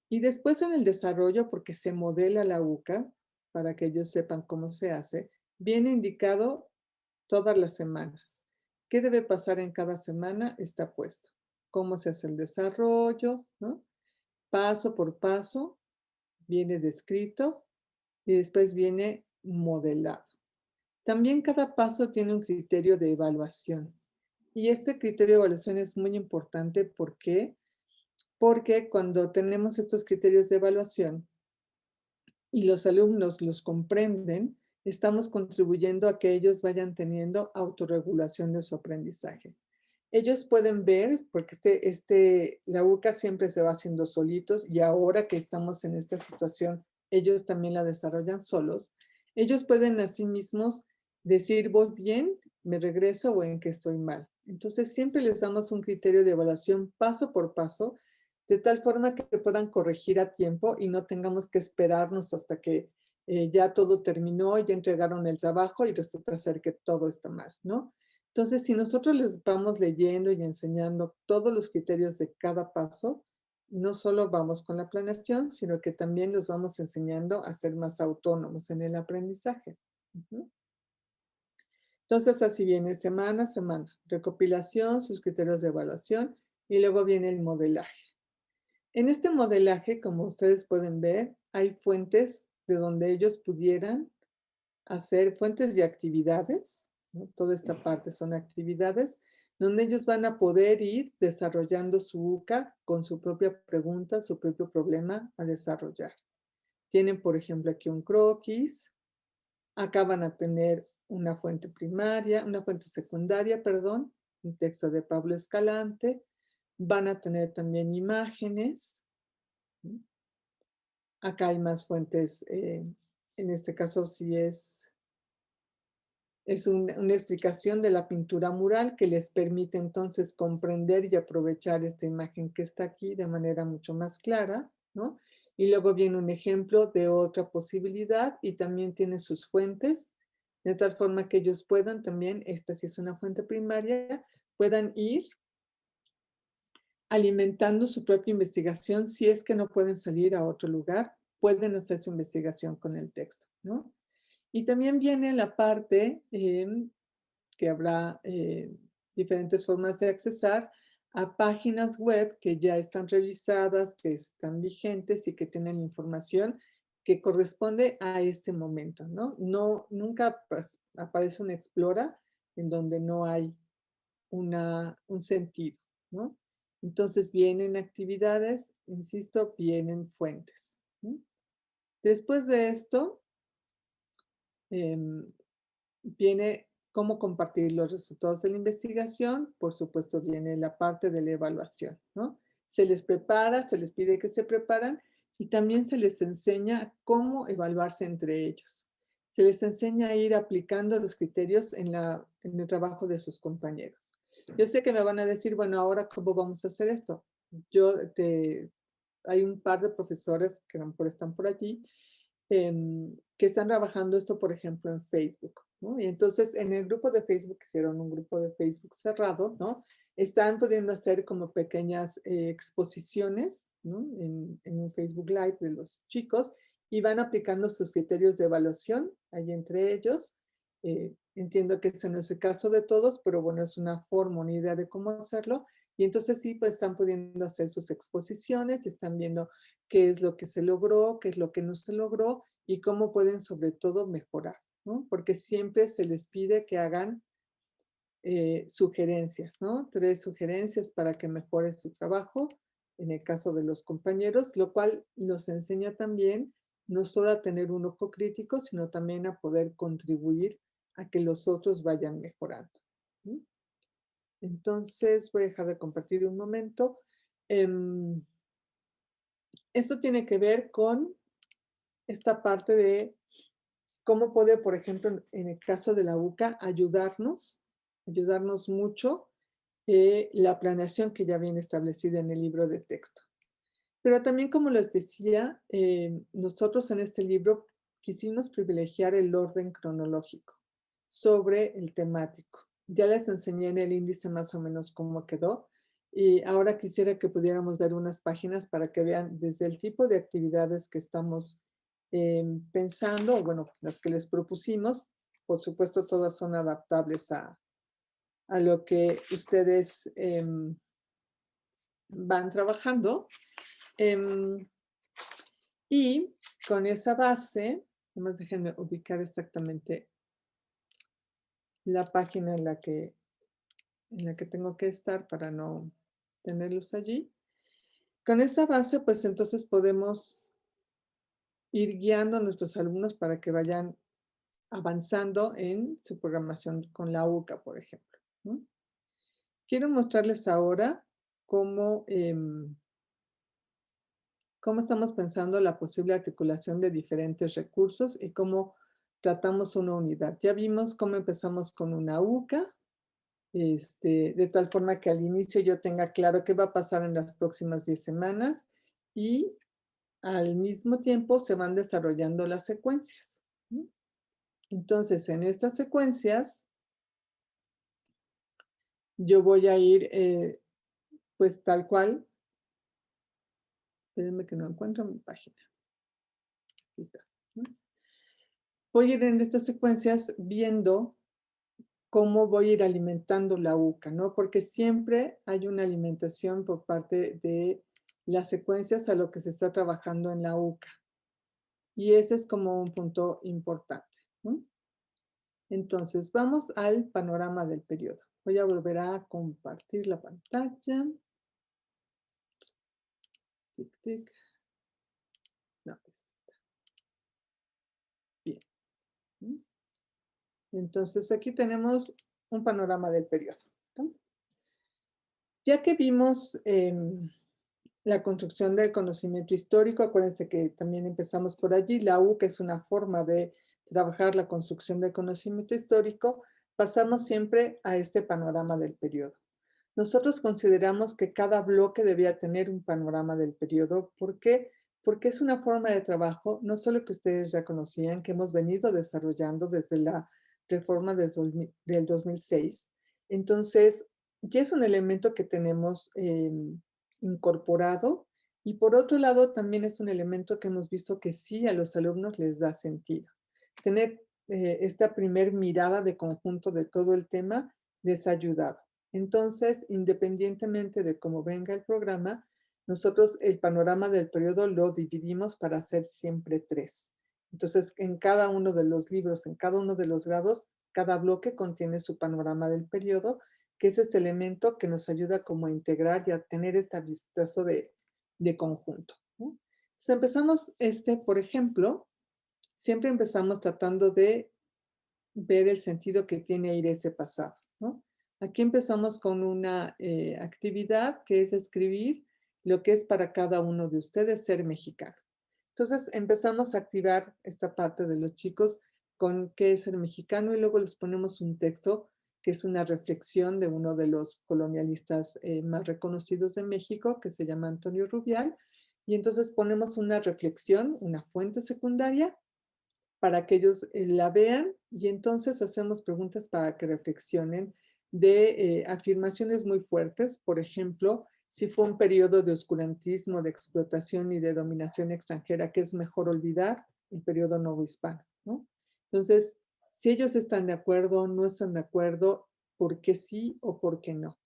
Y después en el desarrollo, porque se modela la UCA, para que ellos sepan cómo se hace, viene indicado todas las semanas qué debe pasar en cada semana está puesto. Cómo se hace el desarrollo, ¿no? Paso por paso viene descrito y después viene modelado. También cada paso tiene un criterio de evaluación. Y este criterio de evaluación es muy importante. ¿Por qué? Porque cuando tenemos estos criterios de evaluación y los alumnos los comprenden, estamos contribuyendo a que ellos vayan teniendo autorregulación de su aprendizaje. Ellos pueden ver, porque la UCA siempre se va haciendo solitos y ahora que estamos en esta situación, ellos también la desarrollan solos. Ellos pueden a sí mismos decir, voy bien, me regreso o en que estoy mal. Entonces, siempre les damos un criterio de evaluación paso por paso, de tal forma que puedan corregir a tiempo y no tengamos que esperarnos hasta que ya todo terminó, ya entregaron el trabajo y resulta ser que todo está mal, ¿no? Entonces, si nosotros les vamos leyendo y enseñando todos los criterios de cada paso, no solo vamos con la planeación, sino que también los vamos enseñando a ser más autónomos en el aprendizaje. Ujú. Entonces, así viene semana a semana, recopilación, sus criterios de evaluación y luego viene el modelaje. En este modelaje, como ustedes pueden ver, hay fuentes de donde ellos pudieran hacer fuentes de actividades, ¿no? Toda esta parte son actividades donde ellos van a poder ir desarrollando su UCA con su propia pregunta, su propio problema a desarrollar. Tienen, por ejemplo, aquí un croquis. Acá van a tener una fuente primaria, una fuente secundaria, perdón, un texto de Pablo Escalante. Van a tener también imágenes. Acá hay más fuentes, en este caso sí es una explicación de la pintura mural que les permite entonces comprender y aprovechar esta imagen que está aquí de manera mucho más clara, ¿no? Y luego viene un ejemplo de otra posibilidad y también tiene sus fuentes, de tal forma que ellos puedan también, esta sí es una fuente primaria, puedan ir alimentando su propia investigación si es que no pueden salir a otro lugar, pueden hacer su investigación con el texto, ¿no? Y también viene la parte que habrá diferentes formas de accesar a páginas web que ya están revisadas, que están vigentes y que tienen información que corresponde a este momento, ¿no? Nunca pues, aparece una explora en donde no hay un sentido, ¿no? Entonces vienen actividades, insisto, vienen fuentes. ¿No? Después de esto, em, viene cómo compartir los resultados de la investigación. Por supuesto, viene la parte de la evaluación, ¿no? Se les prepara, se les pide que se preparan y también se les enseña cómo evaluarse entre ellos. Se les enseña a ir aplicando los criterios en el trabajo de sus compañeros. Yo sé que me van a decir, bueno, ahora, ¿cómo vamos a hacer esto? Hay un par de profesores que a lo mejor están por allí, que están trabajando esto, por ejemplo, en Facebook, ¿no? Y entonces en el grupo de Facebook, que hicieron un grupo de Facebook cerrado, ¿no? Están pudiendo hacer como pequeñas exposiciones, ¿no? En un Facebook Live de los chicos y van aplicando sus criterios de evaluación ahí entre ellos. Entiendo que ese no es el caso de todos, pero bueno, es una forma, una idea de cómo hacerlo. Y entonces sí, pues están pudiendo hacer sus exposiciones, están viendo qué es lo que se logró, qué es lo que no se logró y cómo pueden sobre todo mejorar, ¿no? Porque siempre se les pide que hagan sugerencias, ¿no? 3 sugerencias para que mejore su trabajo, en el caso de los compañeros, lo cual nos enseña también no solo a tener un ojo crítico, sino también a poder contribuir a que los otros vayan mejorando. ¿Sí? Entonces, voy a dejar de compartir un momento. Esto tiene que ver con esta parte de cómo puede, por ejemplo, en el caso de la UCA, ayudarnos mucho la planeación que ya viene establecida en el libro de texto. Pero también, como les decía, nosotros en este libro quisimos privilegiar el orden cronológico sobre el temático. Ya les enseñé en el índice más o menos cómo quedó. Y ahora quisiera que pudiéramos ver unas páginas para que vean desde el tipo de actividades que estamos pensando, bueno, las que les propusimos. Por supuesto, todas son adaptables a a lo que ustedes van trabajando. Y con esa base, además déjenme ubicar exactamente la página en la que tengo que estar para no tenerlos allí. Con esa base, pues entonces podemos ir guiando a nuestros alumnos para que vayan avanzando en su programación con la UCA, por ejemplo, ¿no? Quiero mostrarles ahora cómo, cómo estamos pensando la posible articulación de diferentes recursos y cómo tratamos una unidad. Ya vimos cómo empezamos con una UCA, de tal forma que al inicio yo tenga claro qué va a pasar en las próximas 10 semanas y al mismo tiempo se van desarrollando las secuencias. Entonces, en estas secuencias, yo voy a ir, pues tal cual. Espérenme que no encuentro mi página. Aquí está. Voy a ir en estas secuencias viendo cómo voy a ir alimentando la UCA, ¿no? Porque siempre hay una alimentación por parte de las secuencias a lo que se está trabajando en la UCA. Y ese es como un punto importante, ¿no? Entonces, vamos al panorama del periodo. Voy a volver a compartir la pantalla. Tic, tic. No, bien. Entonces, aquí tenemos un panorama del periodo, ¿no? Ya que vimos la construcción del conocimiento histórico, acuérdense que también empezamos por allí, la UCA es una forma de trabajar la construcción del conocimiento histórico, pasamos siempre a este panorama del periodo. Nosotros consideramos que cada bloque debía tener un panorama del periodo. ¿Por qué? Porque es una forma de trabajo, no solo que ustedes ya conocían, que hemos venido desarrollando desde la reforma del 2006. Entonces, ya es un elemento que tenemos incorporado y por otro lado también es un elemento que hemos visto que sí a los alumnos les da sentido. Tener esta primer mirada de conjunto de todo el tema les ha ayudado. Entonces, independientemente de cómo venga el programa, nosotros el panorama del periodo lo dividimos para hacer siempre 3. Entonces, en cada uno de los libros, en cada uno de los grados, cada bloque contiene su panorama del periodo, que es este elemento que nos ayuda como a integrar y a tener este vistazo de conjunto, ¿no? Entonces, empezamos por ejemplo, siempre empezamos tratando de ver el sentido que tiene ir ese pasado, ¿no? Aquí empezamos con una actividad que es escribir lo que es para cada uno de ustedes ser mexicano. Entonces empezamos a activar esta parte de los chicos con qué es ser mexicano y luego les ponemos un texto que es una reflexión de uno de los colonialistas más reconocidos de México, que se llama Antonio Rubial, y entonces ponemos una reflexión, una fuente secundaria, para que ellos la vean y entonces hacemos preguntas para que reflexionen de afirmaciones muy fuertes. Por ejemplo, si fue un periodo de oscurantismo, de explotación y de dominación extranjera, que es mejor olvidar el periodo novohispano, ¿no? Entonces, si ellos están de acuerdo, no están de acuerdo, ¿por qué sí o por qué no?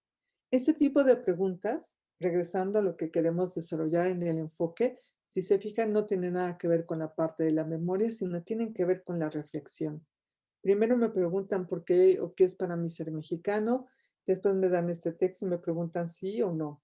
Este tipo de preguntas, regresando a lo que queremos desarrollar en el enfoque, si se fijan, no tiene nada que ver con la parte de la memoria, sino tienen que ver con la reflexión. Primero me preguntan por qué o qué es para mí ser mexicano, después me dan este texto y me preguntan sí o no.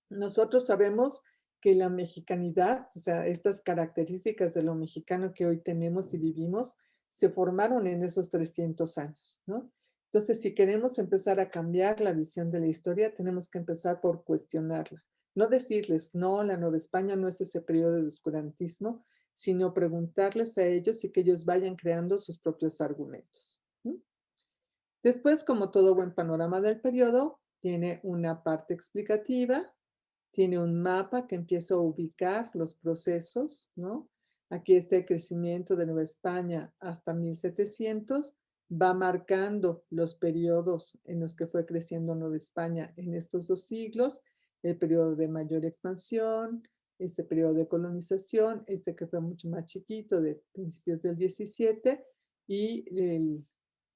Nosotros sabemos que la mexicanidad, o sea, estas características de lo mexicano que hoy tenemos y vivimos, se formaron en esos 300 años, ¿no? Entonces, si queremos empezar a cambiar la visión de la historia, tenemos que empezar por cuestionarla. No decirles, no, la Nueva España no es ese periodo de oscurantismo, sino preguntarles a ellos y que ellos vayan creando sus propios argumentos. Después, como todo buen panorama del periodo, tiene una parte explicativa, tiene un mapa que empieza a ubicar los procesos, ¿no? Aquí está el crecimiento de Nueva España hasta 1700, va marcando los periodos en los que fue creciendo Nueva España en estos 2 siglos, el periodo de mayor expansión, este periodo de colonización, este que fue mucho más chiquito, de principios del 17, y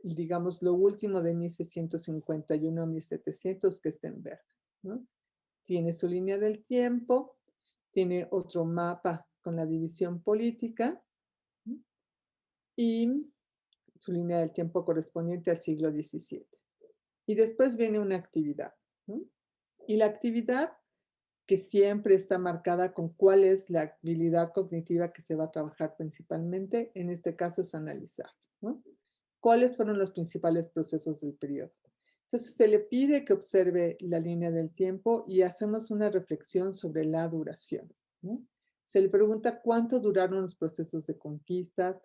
digamos, lo último de 1651 a 1700 que está en verde, ¿no? Tiene su línea del tiempo, tiene otro mapa con la división política, ¿no? Y su línea del tiempo correspondiente al siglo XVII. Y después viene una actividad, ¿no? Y la actividad que siempre está marcada con cuál es la habilidad cognitiva que se va a trabajar principalmente, en este caso es analizar, ¿no? ¿Cuáles fueron los principales procesos del periodo? Entonces se le pide que observe la línea del tiempo y hacemos una reflexión sobre la duración, ¿no? Se le pregunta cuánto duraron los procesos de conquista,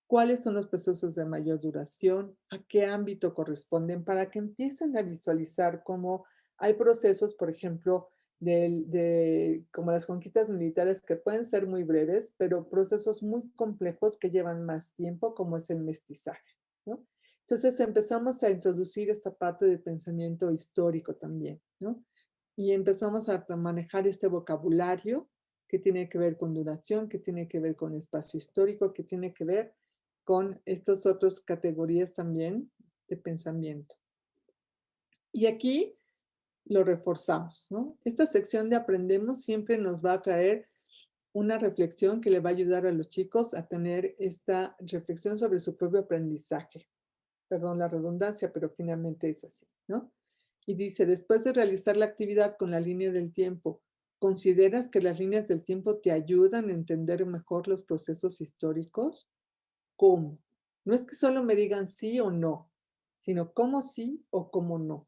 cuáles son los procesos de mayor duración, a qué ámbito corresponden, para que empiecen a visualizar cómo hay procesos, por ejemplo, como las conquistas militares que pueden ser muy breves, pero procesos muy complejos que llevan más tiempo, como es el mestizaje, ¿no? Entonces empezamos a introducir esta parte de pensamiento histórico también, ¿no? Y empezamos a manejar este vocabulario que tiene que ver con duración, que tiene que ver con espacio histórico, que tiene que ver con estas otras categorías también de pensamiento. Y aquí lo reforzamos, ¿no? Esta sección de aprendemos siempre nos va a traer una reflexión que le va a ayudar a los chicos a tener esta reflexión sobre su propio aprendizaje. Perdón la redundancia, pero finalmente es así, ¿no? Y dice, después de realizar la actividad con la línea del tiempo, ¿consideras que las líneas del tiempo te ayudan a entender mejor los procesos históricos? ¿Cómo? No es que solo me digan sí o no, sino cómo sí o cómo no.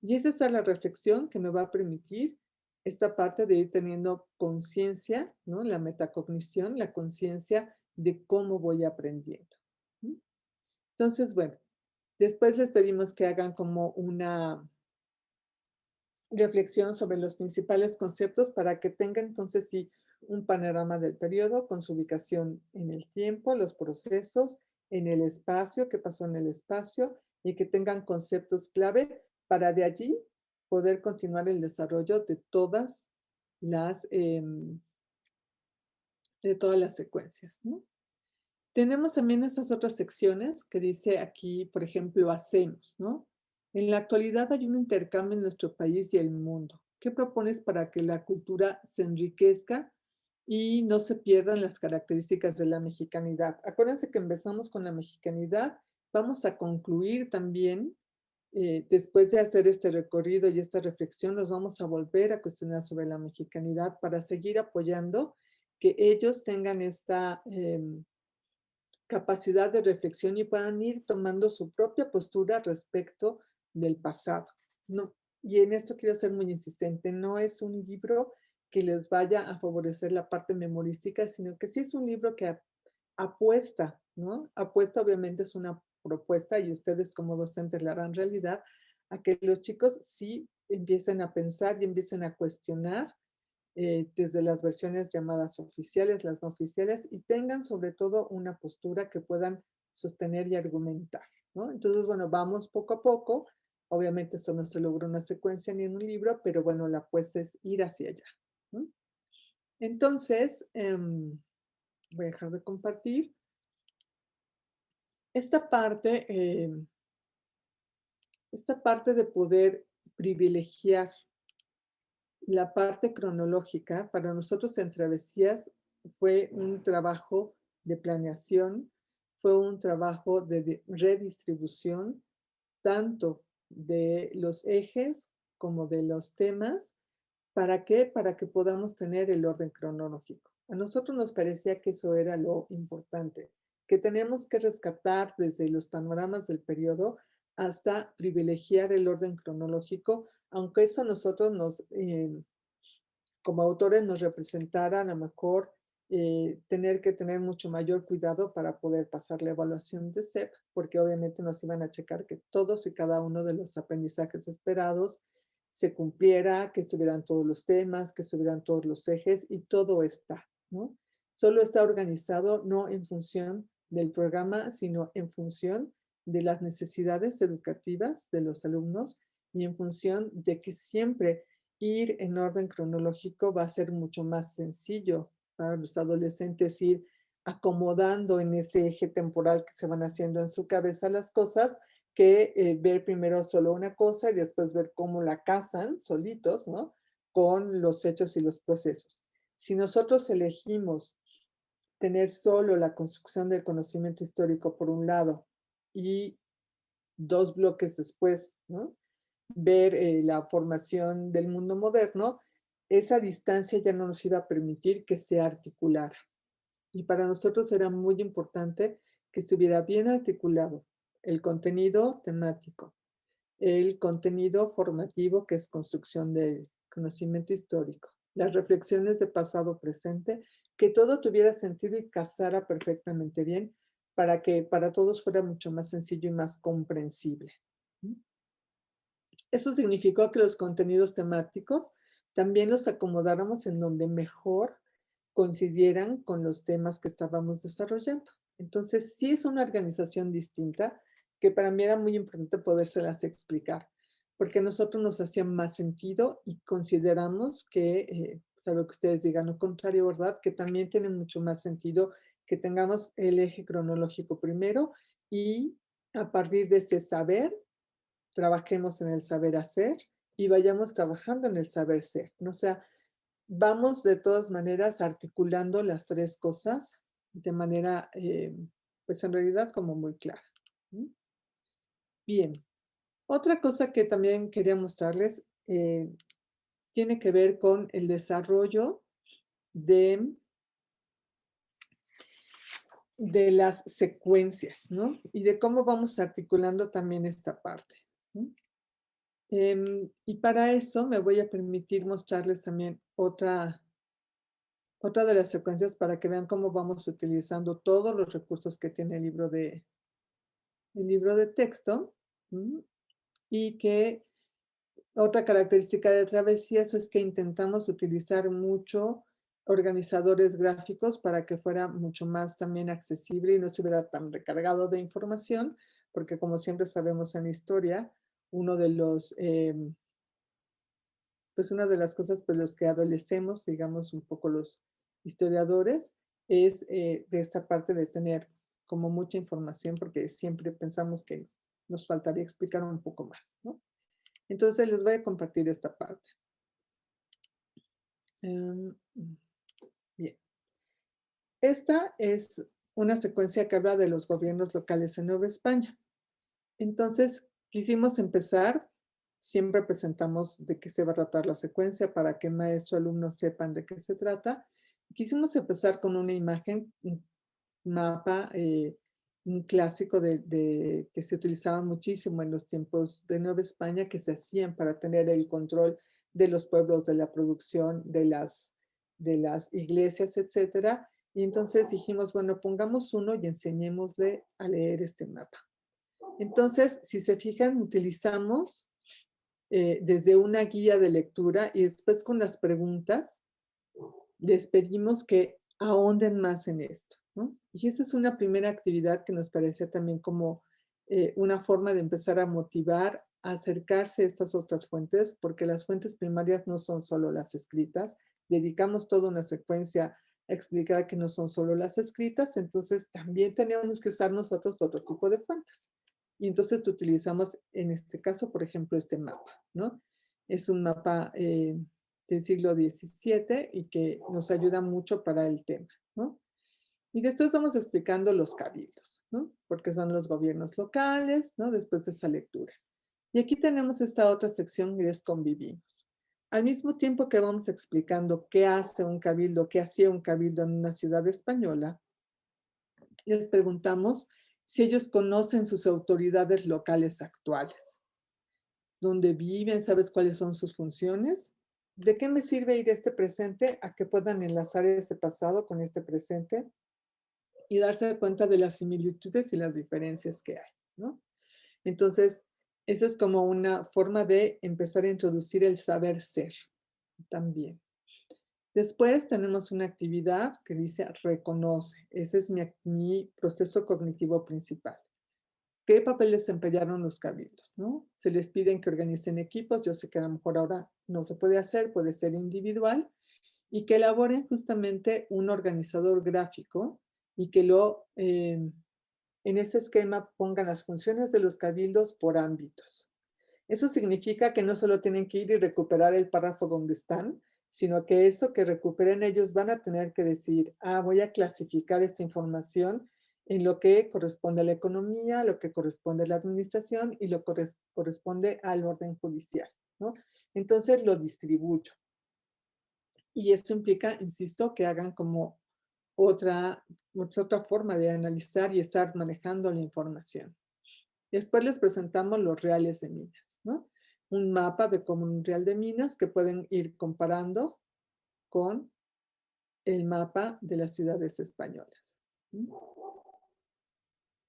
Y esa es la reflexión que me va a permitir esta parte de ir teniendo conciencia, ¿no? La metacognición, la conciencia de cómo voy aprendiendo. ¿Mm? Entonces, bueno, después les pedimos que hagan como una reflexión sobre los principales conceptos para que tengan entonces sí un panorama del periodo con su ubicación en el tiempo, los procesos, en el espacio, qué pasó en el espacio y que tengan conceptos clave para de allí poder continuar el desarrollo las, em, de todas las secuencias, ¿no? Tenemos también estas otras secciones que dice aquí, por ejemplo, hacemos, ¿no? En la actualidad hay un intercambio en nuestro país y el mundo. ¿Qué propones para que la cultura se enriquezca y no se pierdan las características de la mexicanidad? Acuérdense que empezamos con la mexicanidad, vamos a concluir también, después de hacer este recorrido y esta reflexión, nos vamos a volver a cuestionar sobre la mexicanidad para seguir apoyando que ellos tengan esta capacidad de reflexión y puedan ir tomando su propia postura respecto del pasado. No, y en esto quiero ser muy insistente, no es un libro que les vaya a favorecer la parte memorística, sino que sí es un libro que apuesta, ¿no? Apuesta obviamente es una propuesta y ustedes como docentes la harán realidad, a que los chicos sí empiecen a pensar y empiecen a cuestionar desde las versiones llamadas oficiales, las no oficiales, y tengan sobre todo una postura que puedan sostener y argumentar, ¿no? Entonces, bueno, vamos poco a poco. Obviamente eso no se logra una secuencia ni en un libro, pero bueno, la apuesta es ir hacia allá, ¿no? Entonces, voy a dejar de compartir. Esta parte, esta parte de poder privilegiar la parte cronológica, para nosotros en Travesías fue un trabajo de planeación, fue un trabajo de redistribución, tanto de los ejes como de los temas. ¿Para qué? Para que podamos tener el orden cronológico. A nosotros nos parecía que eso era lo importante, que tenemos que rescatar desde los panoramas del periodo hasta privilegiar el orden cronológico, aunque eso nosotros como autores nos representara a lo mejor tener que tener mucho mayor cuidado para poder pasar la evaluación de SEP, porque obviamente nos iban a checar que todos y cada uno de los aprendizajes esperados se cumpliera, que estuvieran todos los temas, que estuvieran todos los ejes y todo está, ¿no? Solo está organizado no en función del programa, sino en función de las necesidades educativas de los alumnos y en función de que siempre ir en orden cronológico va a ser mucho más sencillo para los adolescentes ir acomodando en este eje temporal que se van haciendo en su cabeza las cosas, que ver primero solo una cosa y después ver cómo la casan solitos, ¿no? Con los hechos y los procesos. Si nosotros elegimos tener solo la construcción del conocimiento histórico por un lado y dos bloques después, ¿no? Ver la formación del mundo moderno, esa distancia ya no nos iba a permitir que se articulara. Y para nosotros era muy importante que estuviera bien articulado el contenido temático, el contenido formativo, que es construcción del conocimiento histórico, las reflexiones de pasado presente, que todo tuviera sentido y casara perfectamente bien para que para todos fuera mucho más sencillo y más comprensible. Eso significó que los contenidos temáticos también los acomodáramos en donde mejor coincidieran con los temas que estábamos desarrollando. Entonces, sí es una organización distinta que para mí era muy importante podérselas explicar, porque a nosotros nos hacía más sentido y consideramos que, salvo que ustedes digan lo contrario, ¿verdad? Que también tiene mucho más sentido que tengamos el eje cronológico primero y a partir de ese saber trabajemos en el saber hacer y vayamos trabajando en el saber ser, ¿no? O sea, vamos de todas maneras articulando las tres cosas de manera, pues en realidad como muy clara. ¿Mm? Bien, otra cosa que también quería mostrarles tiene que ver con el desarrollo de, de las secuencias, ¿no? Y de cómo vamos articulando también esta parte. ¿No? Y para eso me voy a permitir mostrarles también otra de las secuencias para que vean cómo vamos utilizando todos los recursos que tiene el libro de texto. Y que otra característica de Travesías es que intentamos utilizar mucho organizadores gráficos para que fuera mucho más también accesible y no estuviera tan recargado de información, porque como siempre sabemos en la historia, uno de los pues una de las cosas pues los que adolecemos, digamos un poco los historiadores, es de esta parte de tener como mucha información porque siempre pensamos que nos faltaría explicar un poco más, ¿no? Entonces les voy a compartir esta parte. Bien. Esta es una secuencia que habla de los gobiernos locales en Nueva España. Entonces, quisimos empezar, siempre presentamos de qué se va a tratar la secuencia para que maestro y alumnos sepan de qué se trata. Quisimos empezar con una imagen, un mapa, un clásico que se utilizaba muchísimo en los tiempos de Nueva España, que se hacían para tener el control de los pueblos, de la producción, de las iglesias, etcétera. Y entonces dijimos, bueno, pongamos uno y enseñémosle a leer este mapa. Entonces, si se fijan, utilizamos desde una guía de lectura y después con las preguntas, les pedimos que ahonden más en esto, ¿no? Y esa es una primera actividad que nos parecía también como una forma de empezar a motivar a acercarse a estas otras fuentes, porque las fuentes primarias no son solo las escritas, dedicamos toda una secuencia a explicar que no son solo las escritas, entonces también tenemos que usar nosotros otro tipo de fuentes. Y entonces utilizamos en este caso, por ejemplo, este mapa, ¿no? Es un mapa del siglo XVII y que nos ayuda mucho para el tema, ¿no? Y después vamos explicando los cabildos, ¿no? Porque son los gobiernos locales, ¿no? Después de esa lectura. Y aquí tenemos esta otra sección que es convivimos. Al mismo tiempo que vamos explicando qué hace un cabildo, qué hacía un cabildo en una ciudad española, les preguntamos si ellos conocen sus autoridades locales actuales. ¿Dónde viven? ¿Sabes cuáles son sus funciones? ¿De qué me sirve ir a este presente a que puedan enlazar ese pasado con este presente y darse cuenta de las similitudes y las diferencias que hay, ¿no? Entonces, esa es como una forma de empezar a introducir el saber ser también. Después tenemos una actividad que dice reconoce. Ese es mi proceso cognitivo principal. ¿Qué papel desempeñaron los cabildos? ¿No? Se les piden que organicen equipos, yo sé que a lo mejor ahora no se puede hacer, puede ser individual, y que elaboren justamente un organizador gráfico y que en ese esquema pongan las funciones de los cabildos por ámbitos. Eso significa que no solo tienen que ir y recuperar el párrafo donde están, sino que eso que recuperen ellos van a tener que decir, voy a clasificar esta información en lo que corresponde a la economía, lo que corresponde a la administración y lo que corresponde al orden judicial, ¿no? Entonces lo distribuyo. Y esto implica, insisto, que hagan como otra forma de analizar y estar manejando la información. Después les presentamos los reales de minas, ¿no? Un mapa de como un real de minas que pueden ir comparando con el mapa de las ciudades españolas.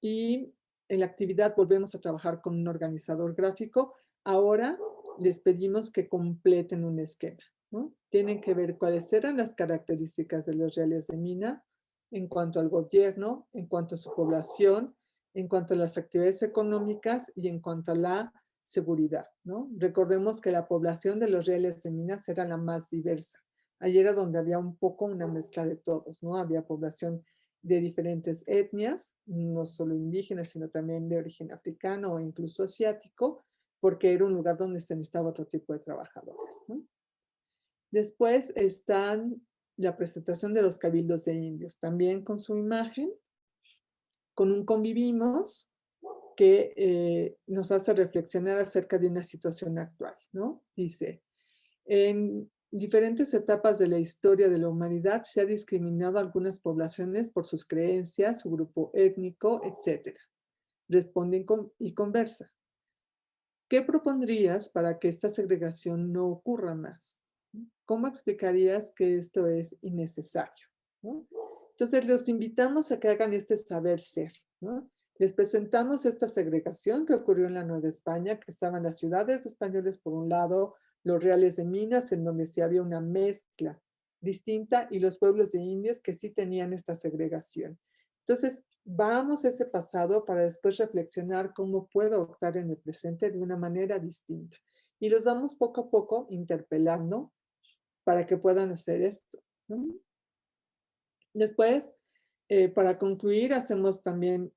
Y en la actividad volvemos a trabajar con un organizador gráfico. Ahora les pedimos que completen un esquema, ¿no? Tienen que ver cuáles eran las características de los reales de mina en cuanto al gobierno, en cuanto a su población, en cuanto a las actividades económicas y en cuanto a la seguridad, ¿no? Recordemos que la población de los reales de minas era la más diversa. Allí era donde había un poco una mezcla de todos, ¿no? Había población de diferentes etnias, no solo indígenas, sino también de origen africano o incluso asiático, porque era un lugar donde se necesitaba otro tipo de trabajadores, ¿no? Después están la presentación de los cabildos de indios, también con su imagen, con un convivimos que nos hace reflexionar acerca de una situación actual, ¿no? Dice, en diferentes etapas de la historia de la humanidad se ha discriminado a algunas poblaciones por sus creencias, su grupo étnico, etc. Responde y conversa. ¿Qué propondrías para que esta segregación no ocurra más? ¿Cómo explicarías que esto es innecesario? ¿No? Entonces, los invitamos a que hagan este saber ser, ¿no? Les presentamos esta segregación que ocurrió en la Nueva España, que estaban las ciudades españolas por un lado, los reales de minas, en donde sí había una mezcla distinta, y los pueblos de indios que sí tenían esta segregación. Entonces, vamos a ese pasado para después reflexionar cómo puedo optar en el presente de una manera distinta. Y los vamos poco a poco interpelando para que puedan hacer esto, ¿no? Después, para concluir,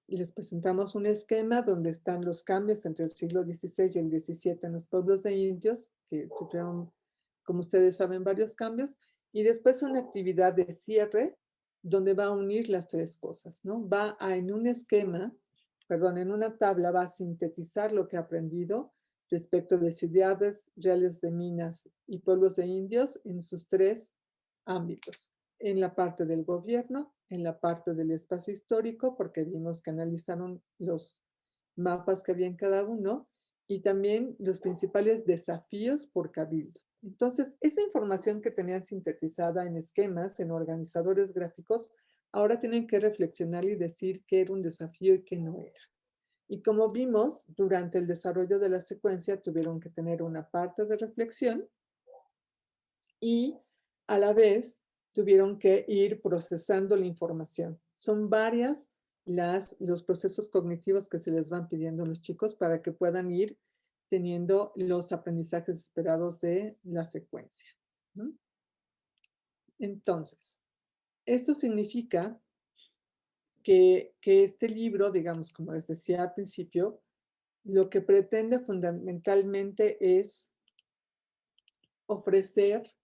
les presentamos un esquema donde están los cambios entre el siglo XVI y el XVII en los pueblos de indios, que sufrieron, como ustedes saben, varios cambios, y después una actividad de cierre donde va a unir las tres cosas, ¿no? En un esquema, perdón, en una tabla va a sintetizar lo que ha aprendido respecto de ciudades, reales de minas y pueblos de indios en sus tres ámbitos: en la parte del gobierno, en la parte del espacio histórico, porque vimos que analizaron los mapas que había en cada uno, y también los principales desafíos por cabildo. Entonces, esa información que tenían sintetizada en esquemas, en organizadores gráficos, ahora tienen que reflexionar y decir qué era un desafío y qué no era. Y como vimos, durante el desarrollo de la secuencia tuvieron que tener una parte de reflexión y a la vez tuvieron que ir procesando la información. Son varias los procesos cognitivos que se les van pidiendo a los chicos para que puedan ir teniendo los aprendizajes esperados de la secuencia, ¿no? Entonces, esto significa que este libro, digamos, como les decía al principio, lo que pretende fundamentalmente es ofrecer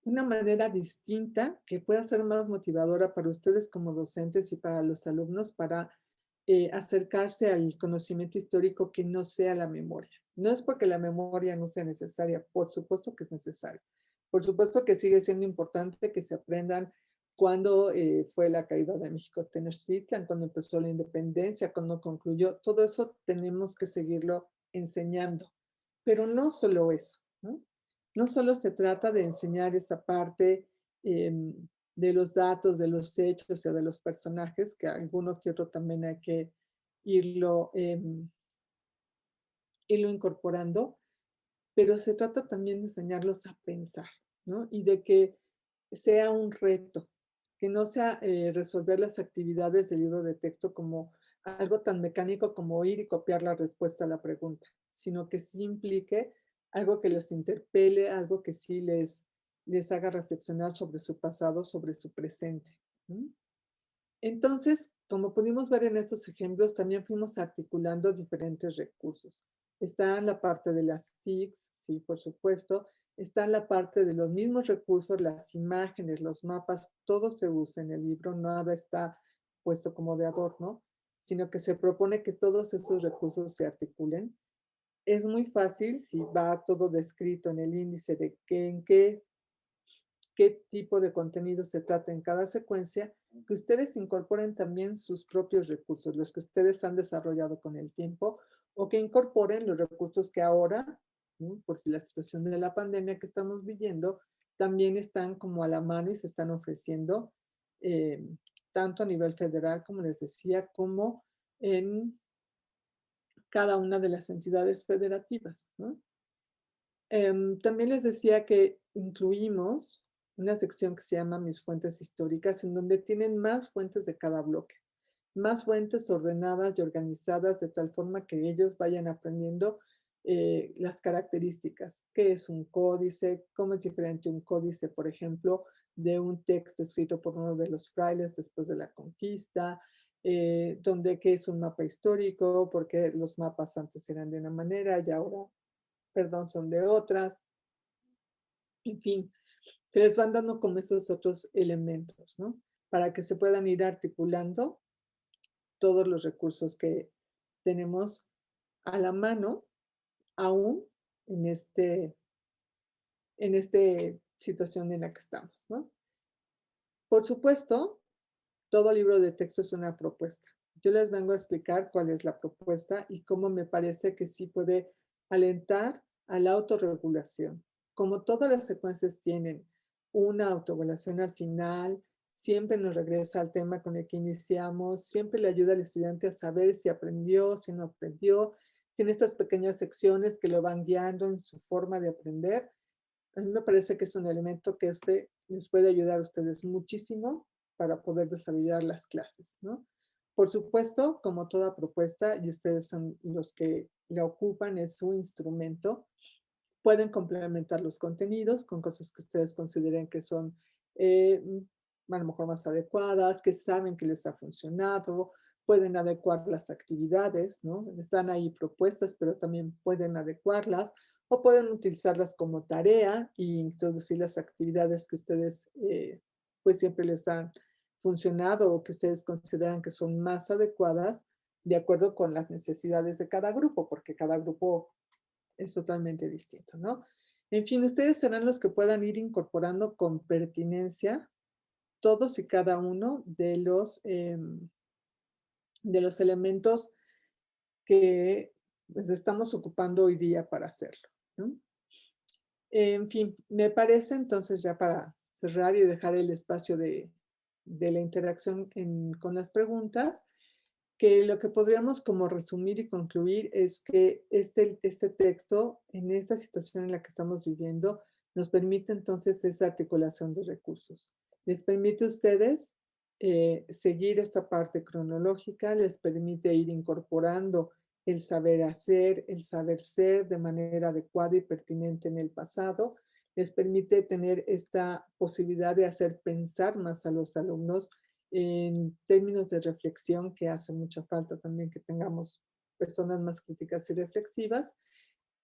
una manera distinta que pueda ser más motivadora para ustedes como docentes y para los alumnos para acercarse al conocimiento histórico que no sea la memoria. No es porque la memoria no sea necesaria, por supuesto que es necesaria. Por supuesto que sigue siendo importante que se aprendan cuándo fue la caída de México Tenochtitlan, cuándo empezó la independencia, cuándo concluyó. Todo eso tenemos que seguirlo enseñando. Pero no solo eso, ¿no? No solo se trata de enseñar esa parte de los datos, de los hechos o de los personajes, que alguno que otro también hay que irlo, irlo incorporando, pero se trata también de enseñarlos a pensar, ¿no? Y de que sea un reto, que no sea resolver las actividades del libro de texto como algo tan mecánico como ir y copiar la respuesta a la pregunta, sino que sí implique algo que los interpele, algo que sí les les haga reflexionar sobre su pasado, sobre su presente. ¿Mm? Entonces, como pudimos ver en estos ejemplos, también fuimos articulando diferentes recursos. Está en la parte de las TICs, sí, por supuesto. Está en la parte de los mismos recursos, las imágenes, los mapas, todo se usa en el libro, nada está puesto como de adorno, sino que se propone que todos esos recursos se articulen. Es muy fácil si va todo descrito en el índice de en qué tipo de contenido se trata en cada secuencia, que ustedes incorporen también sus propios recursos, los que ustedes han desarrollado con el tiempo, o que incorporen los recursos que ahora, ¿no? Por si la situación de la pandemia que estamos viviendo, también están como a la mano y se están ofreciendo, eh, tanto a nivel federal, como les decía, como en cada una de las entidades federativas, ¿no? También les decía que incluimos una sección que se llama Mis fuentes históricas, en donde tienen más fuentes de cada bloque, más fuentes ordenadas y organizadas de tal forma que ellos vayan aprendiendo las características, qué es un códice, cómo es diferente un códice, por ejemplo, de un texto escrito por uno de los frailes después de la conquista, donde qué es un mapa histórico, porque los mapas antes eran de una manera y ahora, perdón, son de otras. En fin, se les van dando como esos otros elementos, ¿no? Para que se puedan ir articulando todos los recursos que tenemos a la mano, aún en este situación en la que estamos, ¿no? Por supuesto, todo libro de texto es una propuesta. Yo les vengo a explicar cuál es la propuesta y cómo me parece que sí puede alentar a la autorregulación. Como todas las secuencias tienen una autorregulación al final, siempre nos regresa al tema con el que iniciamos, siempre le ayuda al estudiante a saber si aprendió, si no aprendió. Tiene estas pequeñas secciones que lo van guiando en su forma de aprender. A mí me parece que es un elemento que les puede ayudar a ustedes muchísimo para poder desarrollar las clases, ¿no? Por supuesto, como toda propuesta, y ustedes son los que la ocupan, es su instrumento, pueden complementar los contenidos con cosas que ustedes consideren que son eh, a lo mejor más adecuadas, que saben que les ha funcionado, pueden adecuar las actividades, ¿no? Están ahí propuestas, pero también pueden adecuarlas o pueden utilizarlas como tarea e introducir las actividades que ustedes pues siempre les han funcionado o que ustedes consideran que son más adecuadas de acuerdo con las necesidades de cada grupo, porque cada grupo es totalmente distinto, ¿no? En fin, ustedes serán los que puedan ir incorporando con pertinencia todos y cada uno de los elementos que pues, estamos ocupando hoy día para hacerlo, ¿no? En fin, me parece entonces ya para cerrar y dejar el espacio de la interacción con las preguntas, que lo que podríamos como resumir y concluir es que este texto, en esta situación en la que estamos viviendo, nos permite entonces esa articulación de recursos. Les permite a ustedes seguir esta parte cronológica, les permite ir incorporando el saber hacer, el saber ser de manera adecuada y pertinente en el pasado, les permite tener esta posibilidad de hacer pensar más a los alumnos en términos de reflexión, que hace mucha falta también que tengamos personas más críticas y reflexivas,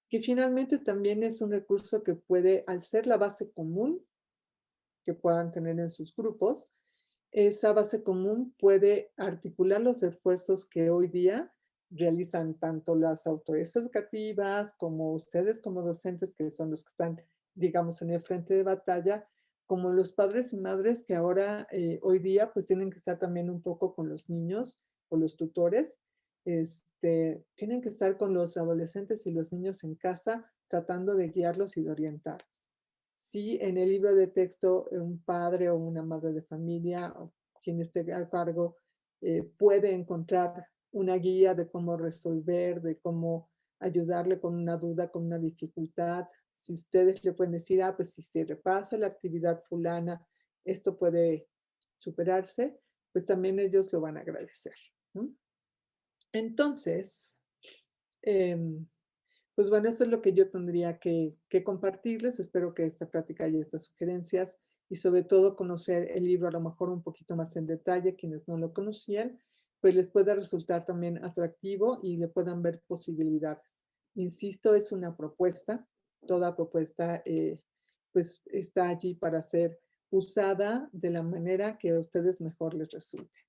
que finalmente también es un recurso que puede, al ser la base común que puedan tener en sus grupos, esa base común puede articular los esfuerzos que hoy día realizan tanto las autoridades educativas como ustedes como docentes, que son los que están, digamos, en el frente de batalla, como los padres y madres que ahora, hoy día, pues tienen que estar también un poco con los niños o los tutores, tienen que estar con los adolescentes y los niños en casa tratando de guiarlos y de orientarlos. Si en el libro de texto un padre o una madre de familia o quien esté a cargo puede encontrar una guía de cómo resolver, de cómo ayudarle con una duda, con una dificultad. Si ustedes le pueden decir, ah, pues si se repasa la actividad fulana, esto puede superarse, pues también ellos lo van a agradecer, ¿no? Entonces, Pues bueno, esto es lo que yo tendría que compartirles. Espero que esta plática y estas sugerencias y sobre todo conocer el libro a lo mejor un poquito más en detalle, quienes no lo conocían, pues les pueda resultar también atractivo y le puedan ver posibilidades. Insisto, es una propuesta, toda propuesta pues está allí para ser usada de la manera que a ustedes mejor les resulte.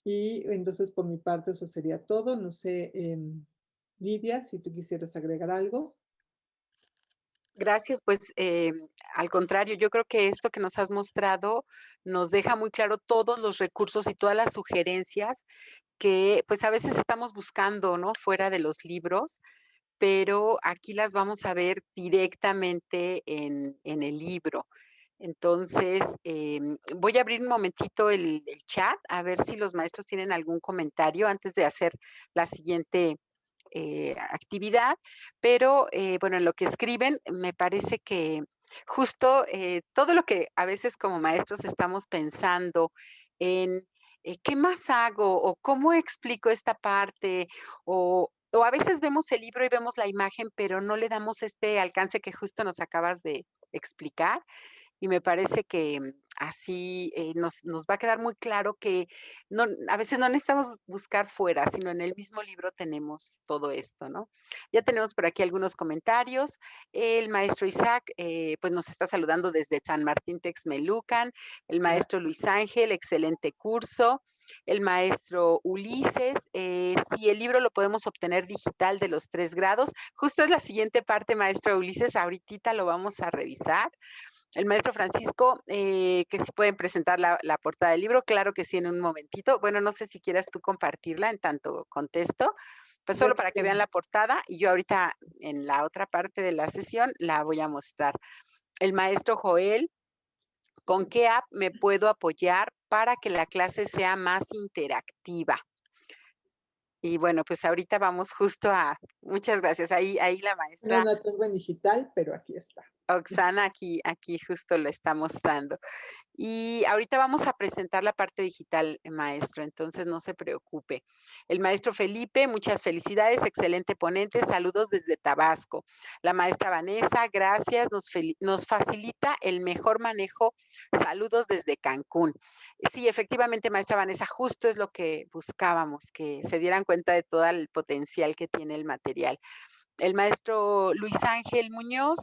Y entonces por mi parte eso sería todo. No sé, Lidia, si tú quisieras agregar algo. Gracias, pues, al contrario, yo creo que esto que nos has mostrado nos deja muy claro todos los recursos y todas las sugerencias que, pues, a veces estamos buscando, ¿no?, fuera de los libros, pero aquí las vamos a ver directamente en el libro. Entonces, voy a abrir un momentito el chat, a ver si los maestros tienen algún comentario antes de hacer la siguiente actividad, pero bueno, en lo que escriben, me parece que justo todo lo que a veces como maestros estamos pensando en qué más hago o cómo explico esta parte o a veces vemos el libro y vemos la imagen, pero no le damos este alcance que justo nos acabas de explicar. Y me parece que así, nos va a quedar muy claro que no a veces no necesitamos buscar fuera, sino en el mismo libro tenemos todo esto, ¿no? Ya tenemos por aquí algunos comentarios. El maestro Isaac, pues, nos está saludando desde San Martín Texmelucan. El maestro Luis Ángel, excelente curso. El maestro Ulises, si el libro lo podemos obtener digital de los 3 grados. Justo es la siguiente parte, maestro Ulises, ahorita lo vamos a revisar. El maestro Francisco, que si pueden presentar la portada del libro, claro que sí, en un momentito. Bueno, no sé si quieras tú compartirla en tanto contesto, pues Yo solo aquí para que vean tengo. la portada y yo ahorita en la otra parte de la sesión la voy a mostrar. El maestro Joel, ¿con qué app me puedo apoyar para que la clase sea más interactiva? Y bueno, pues ahorita vamos justo a muchas gracias. Ahí la No maestra la tengo en digital, pero aquí está. Oxana aquí justo lo está mostrando. Y ahorita vamos a presentar la parte digital, maestro, entonces no se preocupe. El maestro Felipe, muchas felicidades, excelente ponente, saludos desde Tabasco. La maestra Vanessa, gracias, nos facilita el mejor manejo, saludos desde Cancún. Sí, efectivamente, maestra Vanessa, justo es lo que buscábamos, que se dieran cuenta de todo el potencial que tiene el material. El maestro Luis Ángel Muñoz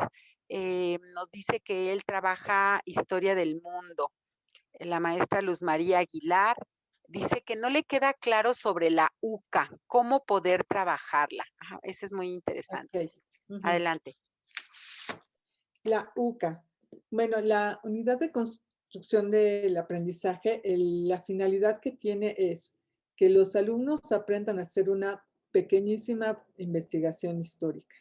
nos dice que él trabaja historia del mundo. La maestra Luz María Aguilar dice que no le queda claro sobre la UCA, cómo poder trabajarla. Ajá, ese es muy interesante. Ok. Ujú. Adelante. La UCA. Bueno, la unidad de construcción del aprendizaje, la finalidad que tiene es que los alumnos aprendan a hacer una pequeñísima investigación histórica.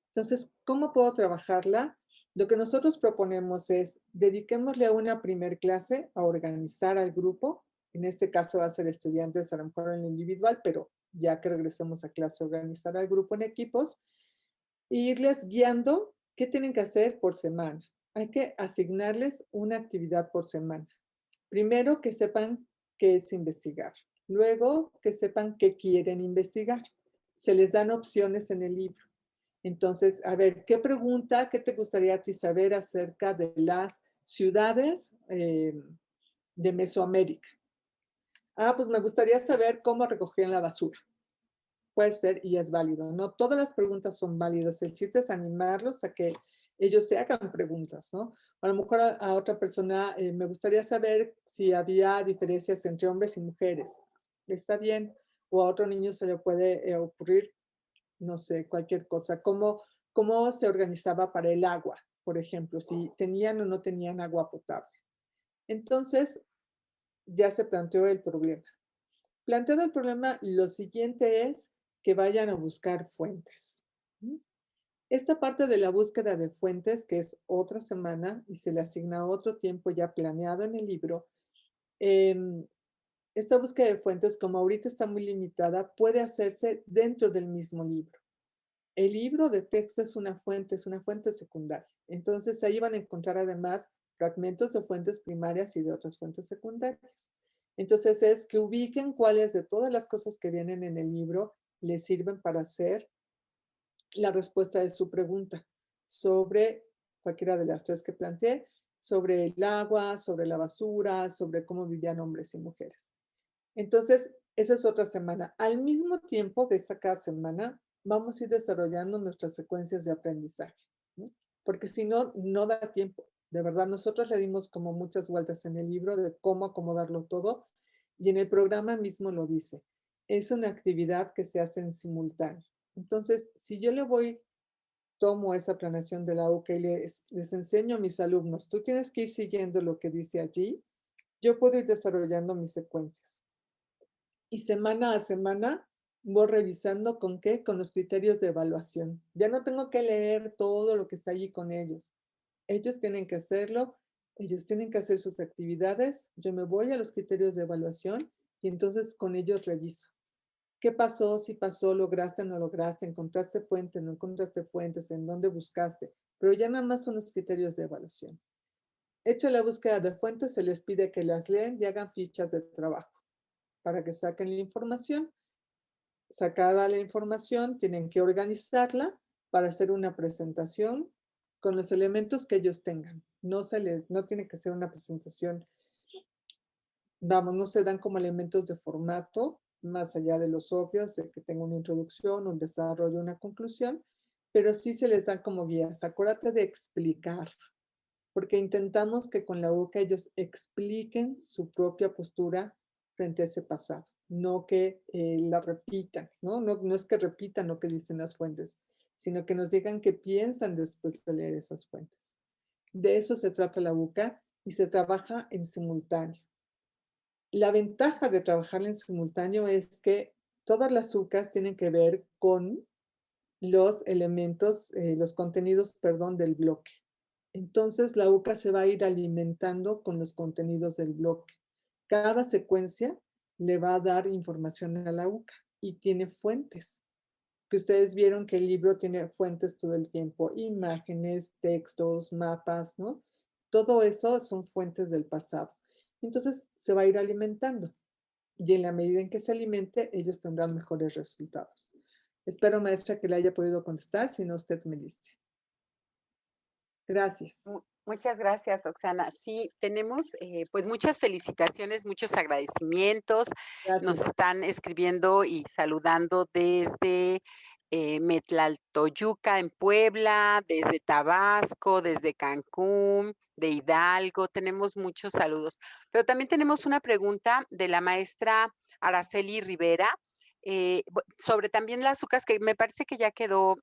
Entonces, ¿cómo puedo trabajarla? Lo que nosotros proponemos es dediquémosle a una primer clase a organizar al grupo. En este caso va a ser estudiantes, a lo mejor en lo individual, pero ya que regresemos a clase, organizar al grupo en equipos e irles guiando qué tienen que hacer por semana. Hay que asignarles una actividad por semana. Primero, que sepan qué es investigar. Luego, que sepan qué quieren investigar. Se les dan opciones en el libro. Entonces, a ver, ¿qué pregunta, qué te gustaría a ti saber acerca de las ciudades de Mesoamérica? Ah, pues me gustaría saber cómo recogían la basura. Puede ser y es válido. No todas las preguntas son válidas. El chiste es animarlos a que ellos se hagan preguntas, ¿no? A lo mejor a otra persona me gustaría saber si había diferencias entre hombres y mujeres. Está bien. O a otro niño se le puede ocurrir, no sé, cualquier cosa. ¿Cómo se organizaba para el agua, por ejemplo? Si tenían o no tenían agua potable. Entonces, ya se planteó el problema. Planteado el problema, lo siguiente es que vayan a buscar fuentes. Esta parte de la búsqueda de fuentes, que es otra semana y se le asigna otro tiempo ya planeado en el libro, em, esta búsqueda de fuentes, como ahorita está muy limitada, puede hacerse dentro del mismo libro. El libro de texto es una fuente secundaria. Entonces ahí van a encontrar además fragmentos de fuentes primarias y de otras fuentes secundarias. Entonces es que ubiquen cuáles de todas las cosas que vienen en el libro les sirven para hacer la respuesta de su pregunta sobre cualquiera de las tres que planteé, sobre el agua, sobre la basura, sobre cómo vivían hombres y mujeres. Entonces, esa es otra semana. Al mismo tiempo de esa cada semana, vamos a ir desarrollando nuestras secuencias de aprendizaje, ¿no? Porque si no, no da tiempo. De verdad, nosotros le dimos como muchas vueltas en el libro de cómo acomodarlo todo y en el programa mismo lo dice. Es una actividad que se hace en simultáneo. Entonces, si yo le voy, tomo esa planeación de la UCA y les enseño a mis alumnos, tú tienes que ir siguiendo lo que dice allí, yo puedo ir desarrollando mis secuencias. Y semana a semana voy revisando con qué, con los criterios de evaluación. Ya no tengo que leer todo lo que está allí con ellos. Ellos tienen que hacerlo, ellos tienen que hacer sus actividades. Yo me voy a los criterios de evaluación y entonces con ellos reviso. ¿Qué pasó? Si pasó, lograste, no lograste, encontraste fuentes, no encontraste fuentes, en dónde buscaste. Pero ya nada más son los criterios de evaluación. Hecha la búsqueda de fuentes, se les pide que las lean y hagan fichas de trabajo para que saquen la información. Sacada la información, tienen que organizarla para hacer una presentación con los elementos que ellos tengan. No tiene que ser una presentación, vamos, no se dan como elementos de formato, más allá de los obvios, de que tenga una introducción, un desarrollo, una conclusión, pero sí se les dan como guías. Acuérdate de explicar, porque intentamos que con la UCA ellos expliquen su propia postura frente a ese pasado, no que la repitan, ¿no? No es que repitan lo que dicen las fuentes, sino que nos digan qué piensan después de leer esas fuentes. De eso se trata la UCA y se trabaja en simultáneo. La ventaja de trabajar en simultáneo es que todas las UCAs tienen que ver con los elementos, los contenidos, perdón, del bloque. Entonces la UCA se va a ir alimentando con los contenidos del bloque. Cada secuencia le va a dar información a la UCA y tiene fuentes. Que ustedes vieron que el libro tiene fuentes todo el tiempo, imágenes, textos, mapas, ¿no? Todo eso son fuentes del pasado. Entonces se va a ir alimentando y en la medida en que se alimente, ellos tendrán mejores resultados. Espero, maestra, que le haya podido contestar, si no, usted me dice. Gracias. Muchas gracias, Oxana. Sí, tenemos pues muchas felicitaciones, muchos agradecimientos. Nos Gracias. están escribiendo y saludando desde Metlaltoyuca en Puebla, desde Tabasco, desde Cancún, de Hidalgo. Tenemos muchos saludos. Pero también tenemos una pregunta de la maestra Araceli Rivera sobre también las azúcares, que me parece que ya quedó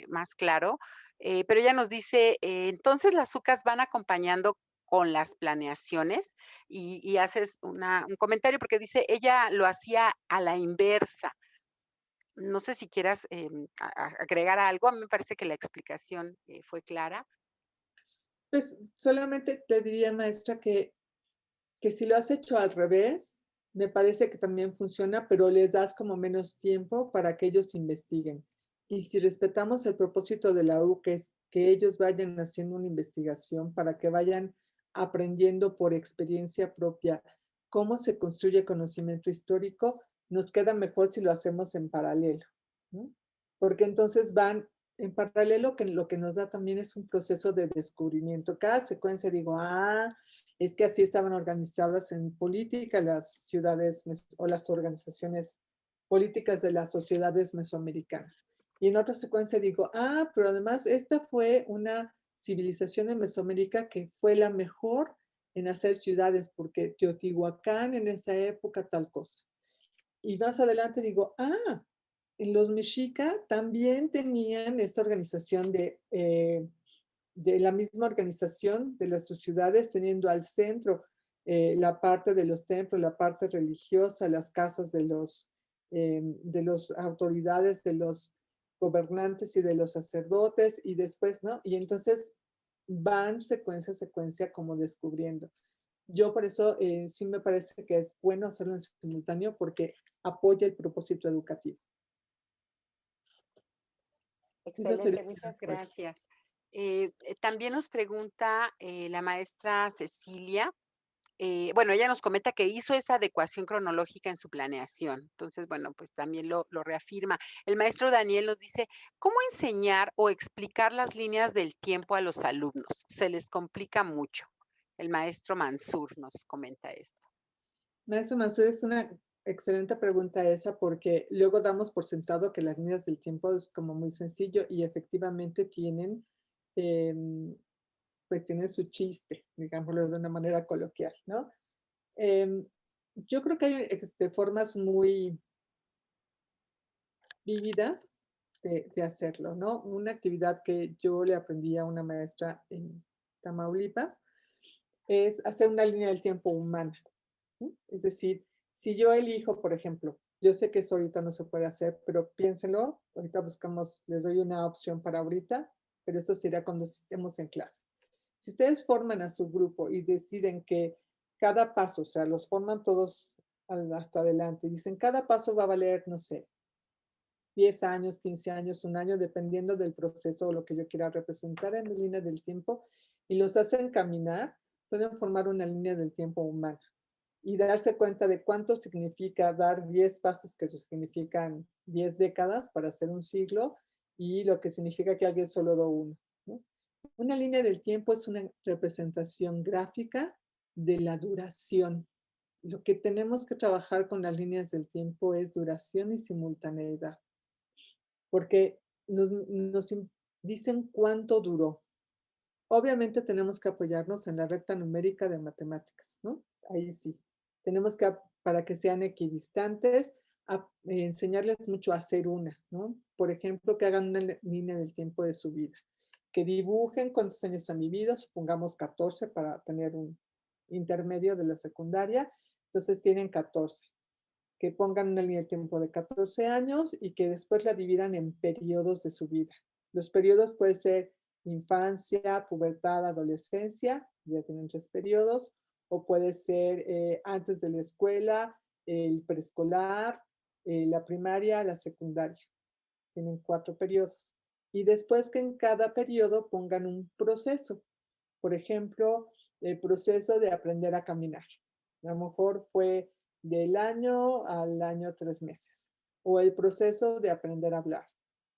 más claro. Pero ella nos dice, entonces las UCAs van acompañando con las planeaciones y haces un comentario porque dice, ella lo hacía a la inversa. No sé si quieras agregar algo, a mí me parece que la explicación fue clara. Pues solamente te diría, maestra, que si lo has hecho al revés, me parece que también funciona, pero les das como menos tiempo para que ellos investiguen. Y si respetamos el propósito de la U, que es que ellos vayan haciendo una investigación para que vayan aprendiendo por experiencia propia cómo se construye conocimiento histórico, nos queda mejor si lo hacemos en paralelo, ¿no? Porque entonces van en paralelo, que lo que nos da también es un proceso de descubrimiento. Cada secuencia digo, es que así estaban organizadas en política las ciudades o las organizaciones políticas de las sociedades mesoamericanas. Y en otra secuencia digo, pero además esta fue una civilización en Mesoamérica que fue la mejor en hacer ciudades, porque Teotihuacán en esa época tal cosa. Y más adelante digo, en los mexica también tenían esta organización de la misma organización de las sociedades, teniendo al centro la parte de los templos, la parte religiosa, las casas de los autoridades, de los gobernantes y de los sacerdotes, y después, ¿no? Y entonces van secuencia a secuencia como descubriendo. Yo por eso sí me parece que es bueno hacerlo en simultáneo porque apoya el propósito educativo. Excelente, muchas gracias. También nos pregunta la maestra Cecilia bueno, ella nos comenta que hizo esa adecuación cronológica en su planeación. Entonces, bueno, pues también lo reafirma. El maestro Daniel nos dice, ¿cómo enseñar o explicar las líneas del tiempo a los alumnos? Se les complica mucho. El maestro Mansur nos comenta esto. Maestro Mansur, es una excelente pregunta esa porque luego damos por sentado que las líneas del tiempo es como muy sencillo y efectivamente tienen, em, pues tienen su chiste, digámoslo de una manera coloquial, ¿no? Em, yo creo que hay formas muy vívidas de hacerlo, ¿no? Una actividad que yo le aprendí a una maestra en Tamaulipas es hacer una línea del tiempo humana. ¿Sí? Es decir, si yo elijo, por ejemplo, yo sé que eso ahorita no se puede hacer, pero piénsenlo, ahorita buscamos, les doy una opción para ahorita, pero esto sería cuando estemos en clase. Si ustedes forman a su grupo y deciden que cada paso, o sea, los forman todos hasta adelante, dicen cada paso va a valer, no sé, 10 años, 15 años, un año, dependiendo del proceso o lo que yo quiera representar en mi línea del tiempo, y los hacen caminar, pueden formar una línea del tiempo humana y darse cuenta de cuánto significa dar 10 pasos que significan 10 décadas para hacer un siglo y lo que significa que alguien solo dio uno, ¿no? Una línea del tiempo es una representación gráfica de la duración. Lo que tenemos que trabajar con las líneas del tiempo es duración y simultaneidad, porque nos dicen cuánto duró. Obviamente tenemos que apoyarnos en la recta numérica de matemáticas, ¿no? Ahí sí. Tenemos que, para que sean equidistantes, enseñarles mucho a hacer una, ¿no? Por ejemplo, que hagan una línea del tiempo de su vida, que dibujen cuántos años han vivido, supongamos 14 para tener un intermedio de la secundaria, entonces tienen 14, que pongan una línea de tiempo de 14 años y que después la dividan en periodos de su vida. Los periodos pueden ser infancia, pubertad, adolescencia, ya tienen 3 periodos, o puede ser antes de la escuela, el preescolar, la primaria, la secundaria. Tienen 4 periodos. Y después que en cada periodo pongan un proceso. Por ejemplo, el proceso de aprender a caminar. A lo mejor fue del año al año 3 meses. O el proceso de aprender a hablar.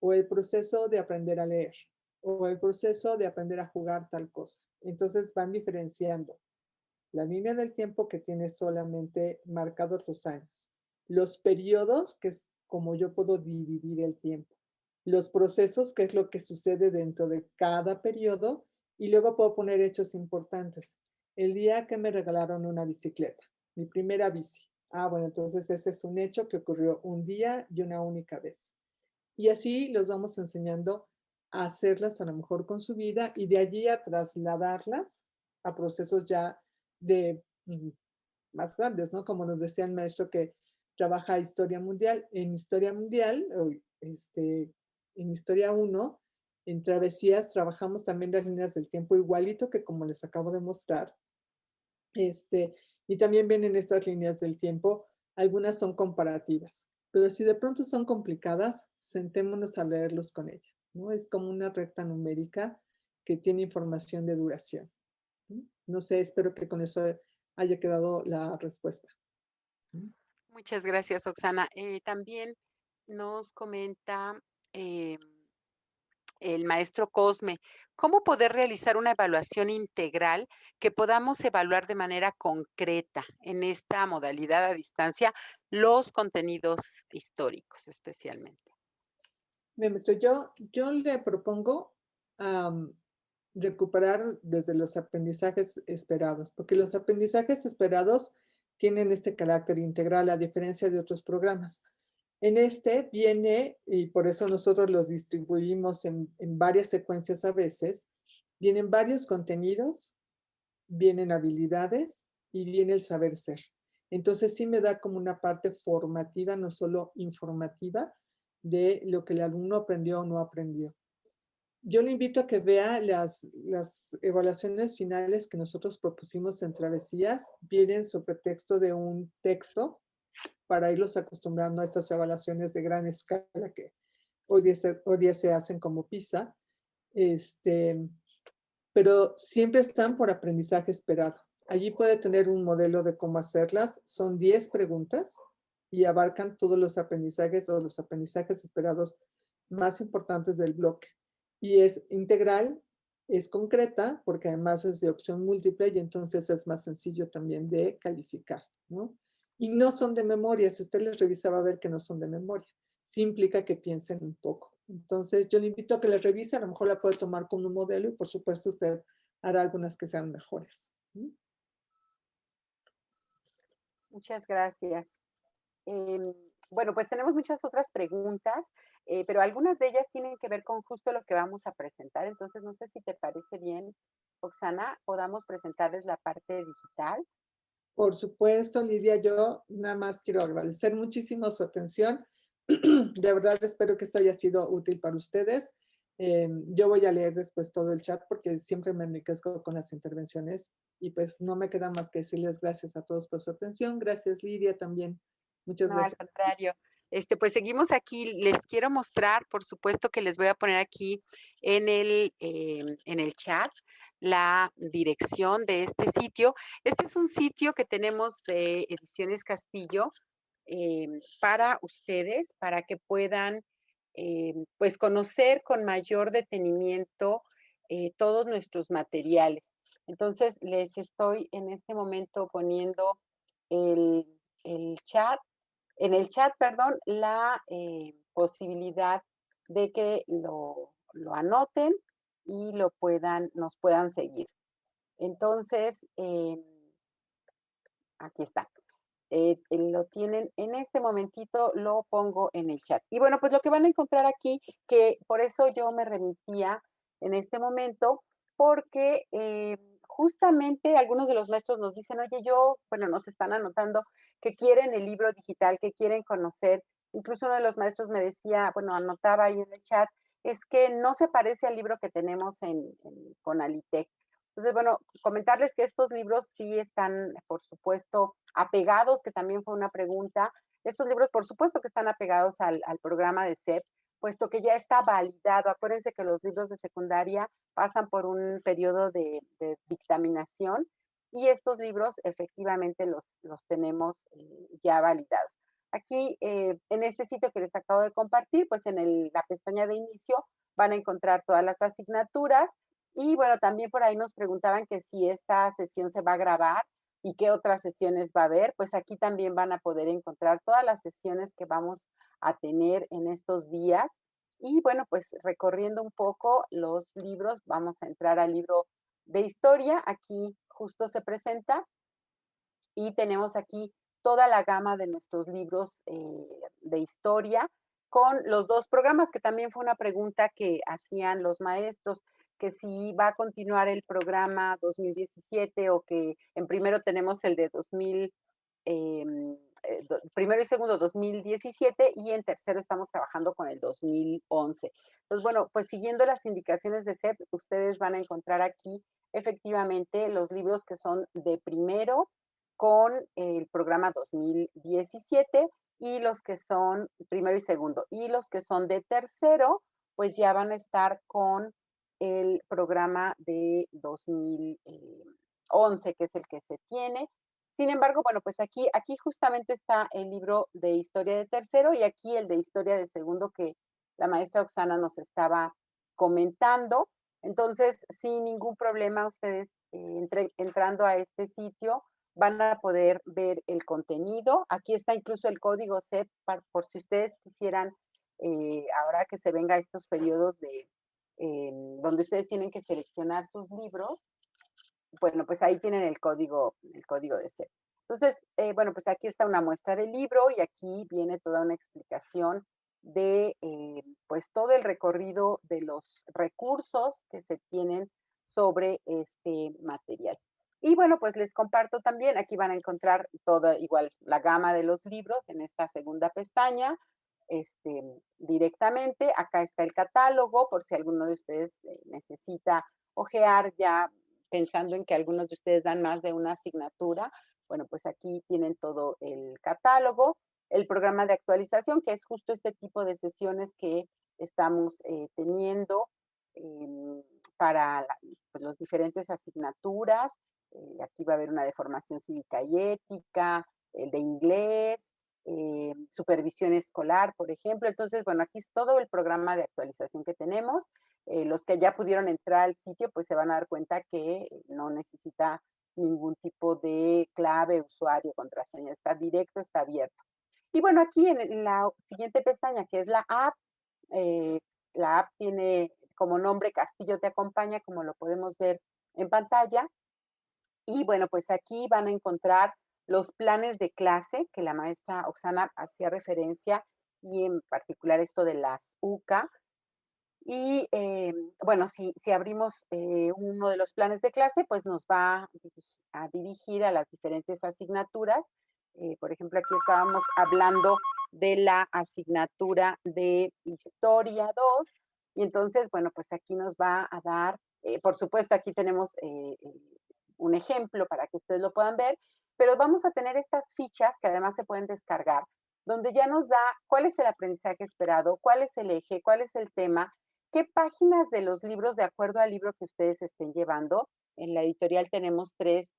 O el proceso de aprender a leer. O el proceso de aprender a jugar tal cosa. Entonces van diferenciando la línea del tiempo que tiene solamente marcados los años. Los periodos, que es como yo puedo dividir el tiempo. Los procesos, que es lo que sucede dentro de cada periodo. Y luego puedo poner hechos importantes. El día que me regalaron una bicicleta, mi primera bici. Ah, bueno, entonces ese es un hecho que ocurrió un día y una única vez. Y así los vamos enseñando a hacerlas a lo mejor con su vida y de allí a trasladarlas a procesos ya de más grandes, ¿no? Como nos decía el maestro que trabaja historia mundial. En historia mundial, en historia uno, en travesías trabajamos también las líneas del tiempo igualito que como les acabo de mostrar. Y también vienen estas líneas del tiempo, algunas son comparativas, pero si de pronto son complicadas, sentémonos a leerlos con ella, ¿no? Es como una recta numérica que tiene información de duración. No sé, espero que con eso haya quedado la respuesta. Muchas gracias, Oxana. También nos comenta eh, el maestro Cosme, ¿cómo poder realizar una evaluación integral que podamos evaluar de manera concreta en esta modalidad a distancia los contenidos históricos especialmente? Bien, maestro, yo le propongo recuperar desde los aprendizajes esperados, porque los aprendizajes esperados tienen este carácter integral a diferencia de otros programas. En este viene, y por eso nosotros los distribuimos en varias secuencias a veces, vienen varios contenidos, vienen habilidades y viene el saber ser. Entonces sí me da como una parte formativa, no solo informativa, de lo que el alumno aprendió o no aprendió. Yo le invito a que vea las evaluaciones finales que nosotros propusimos en Travesías, vienen sobre texto de un texto para irlos acostumbrando a estas evaluaciones de gran escala que hoy día se hacen como PISA, pero siempre están por aprendizaje esperado. Allí puede tener un modelo de cómo hacerlas. Son 10 preguntas y abarcan todos los aprendizajes o los aprendizajes esperados más importantes del bloque. Y es integral, es concreta, porque además es de opción múltiple y entonces es más sencillo también de calificar, ¿no? Y no son de memoria. Si usted les revisa va a ver que no son de memoria. Sí implica que piensen un poco. Entonces yo le invito a que les revise, a lo mejor la puede tomar como un modelo y por supuesto usted hará algunas que sean mejores. Muchas gracias. Em, bueno, pues tenemos muchas otras preguntas, pero algunas de ellas tienen que ver con justo lo que vamos a presentar. Entonces, no sé si te parece bien, Oxana, podamos presentarles la parte digital. Por supuesto, Lidia, yo nada más quiero agradecer muchísimo su atención. De verdad espero que esto haya sido útil para ustedes. Yo voy a leer después todo el chat porque siempre me enriquezco con las intervenciones y pues no me queda más que decirles gracias a todos por su atención. Gracias, Lidia, también. Muchas No, al gracias. contrario. Pues seguimos aquí. Les quiero mostrar, por supuesto que les voy a poner aquí en el chat la dirección de este sitio. Este es un sitio que tenemos de Ediciones Castillo para ustedes, para que puedan pues conocer con mayor detenimiento todos nuestros materiales. Entonces, les estoy en este momento poniendo el, el chat en el chat, perdón, la posibilidad de que lo anoten y nos puedan seguir. Entonces, aquí está. Lo tienen en este momentito, lo pongo en el chat. Y bueno, pues lo que van a encontrar aquí, que por eso yo me remitía en este momento, porque justamente algunos de los maestros nos dicen, oye, bueno, nos están anotando que quieren el libro digital, que quieren conocer. Incluso uno de los maestros me decía, bueno, anotaba ahí en el chat, es que no se parece al libro que tenemos en Conalitec. Entonces, bueno, comentarles que estos libros sí están, por supuesto, apegados, que también fue una pregunta. Estos libros, por supuesto, que están apegados al programa de CEP, puesto que ya está validado. Acuérdense que los libros de secundaria pasan por un periodo de dictaminación y estos libros efectivamente los tenemos ya validados. Aquí, en este sitio que les acabo de compartir, pues en la pestaña de inicio van a encontrar todas las asignaturas. Y bueno, también por ahí nos preguntaban que si esta sesión se va a grabar y qué otras sesiones va a haber. Pues aquí también van a poder encontrar todas las sesiones que vamos a tener en estos días. Y bueno, pues recorriendo un poco los libros, vamos a entrar al libro de historia. Aquí justo se presenta y tenemos aquí toda la gama de nuestros libros de historia con los dos programas, que también fue una pregunta que hacían los maestros, que si va a continuar el programa 2017 o que en primero tenemos el de 2000, primero y segundo 2017 y en tercero estamos trabajando con el 2011. Entonces, bueno, pues siguiendo las indicaciones de CEP, ustedes van a encontrar aquí efectivamente los libros que son de primero con el programa 2017 y los que son primero y segundo. Y los que son de tercero, pues ya van a estar con el programa de 2011, que es el que se tiene. Sin embargo, bueno, pues aquí justamente está el libro de historia de tercero y aquí el de historia de segundo que la maestra Oxana nos estaba comentando. Entonces, sin ningún problema, ustedes entrando a este sitio van a poder ver el contenido. Aquí está incluso el código CEP por si ustedes quisieran, ahora que se venga estos periodos donde ustedes tienen que seleccionar sus libros, bueno, pues ahí tienen el código de CEP. Entonces, bueno, pues aquí está una muestra del libro y aquí viene toda una explicación de pues todo el recorrido de los recursos que se tienen sobre este material. Y bueno, pues les comparto también, aquí van a encontrar toda igual la gama de los libros en esta segunda pestaña, directamente. Acá está el catálogo por si alguno de ustedes necesita ojear ya pensando en que algunos de ustedes dan más de una asignatura. Bueno, pues aquí tienen todo el catálogo, el programa de actualización, que es justo este tipo de sesiones que estamos teniendo para pues, las diferentes asignaturas. aquí va a haber una de formación cívica y ética, el de inglés, supervisión escolar, por ejemplo. Entonces, bueno, aquí es todo el programa de actualización que tenemos. Los que ya pudieron entrar al sitio, pues se van a dar cuenta que no necesita ningún tipo de clave, usuario, contraseña. Está directo, está abierto. Y bueno, aquí en la siguiente pestaña, que es eh, la app tiene como nombre Castillo te acompaña, como lo podemos ver en pantalla. Y bueno, pues aquí van a encontrar los planes de clase que la maestra Oxana hacía referencia y en particular esto de las UCA. Y bueno, si abrimos uno de los planes de clase, pues nos va a dirigir a las diferentes asignaturas. Por ejemplo, aquí estábamos hablando de la asignatura de Historia 2. Y entonces, bueno, pues aquí nos va a dar, por supuesto, aquí tenemos un ejemplo para que ustedes lo puedan ver, pero vamos a tener estas fichas que además se pueden descargar, donde ya nos da cuál es el aprendizaje esperado, cuál es el eje, cuál es el tema, qué páginas de los libros, de acuerdo al libro que ustedes estén llevando. En la editorial tenemos tres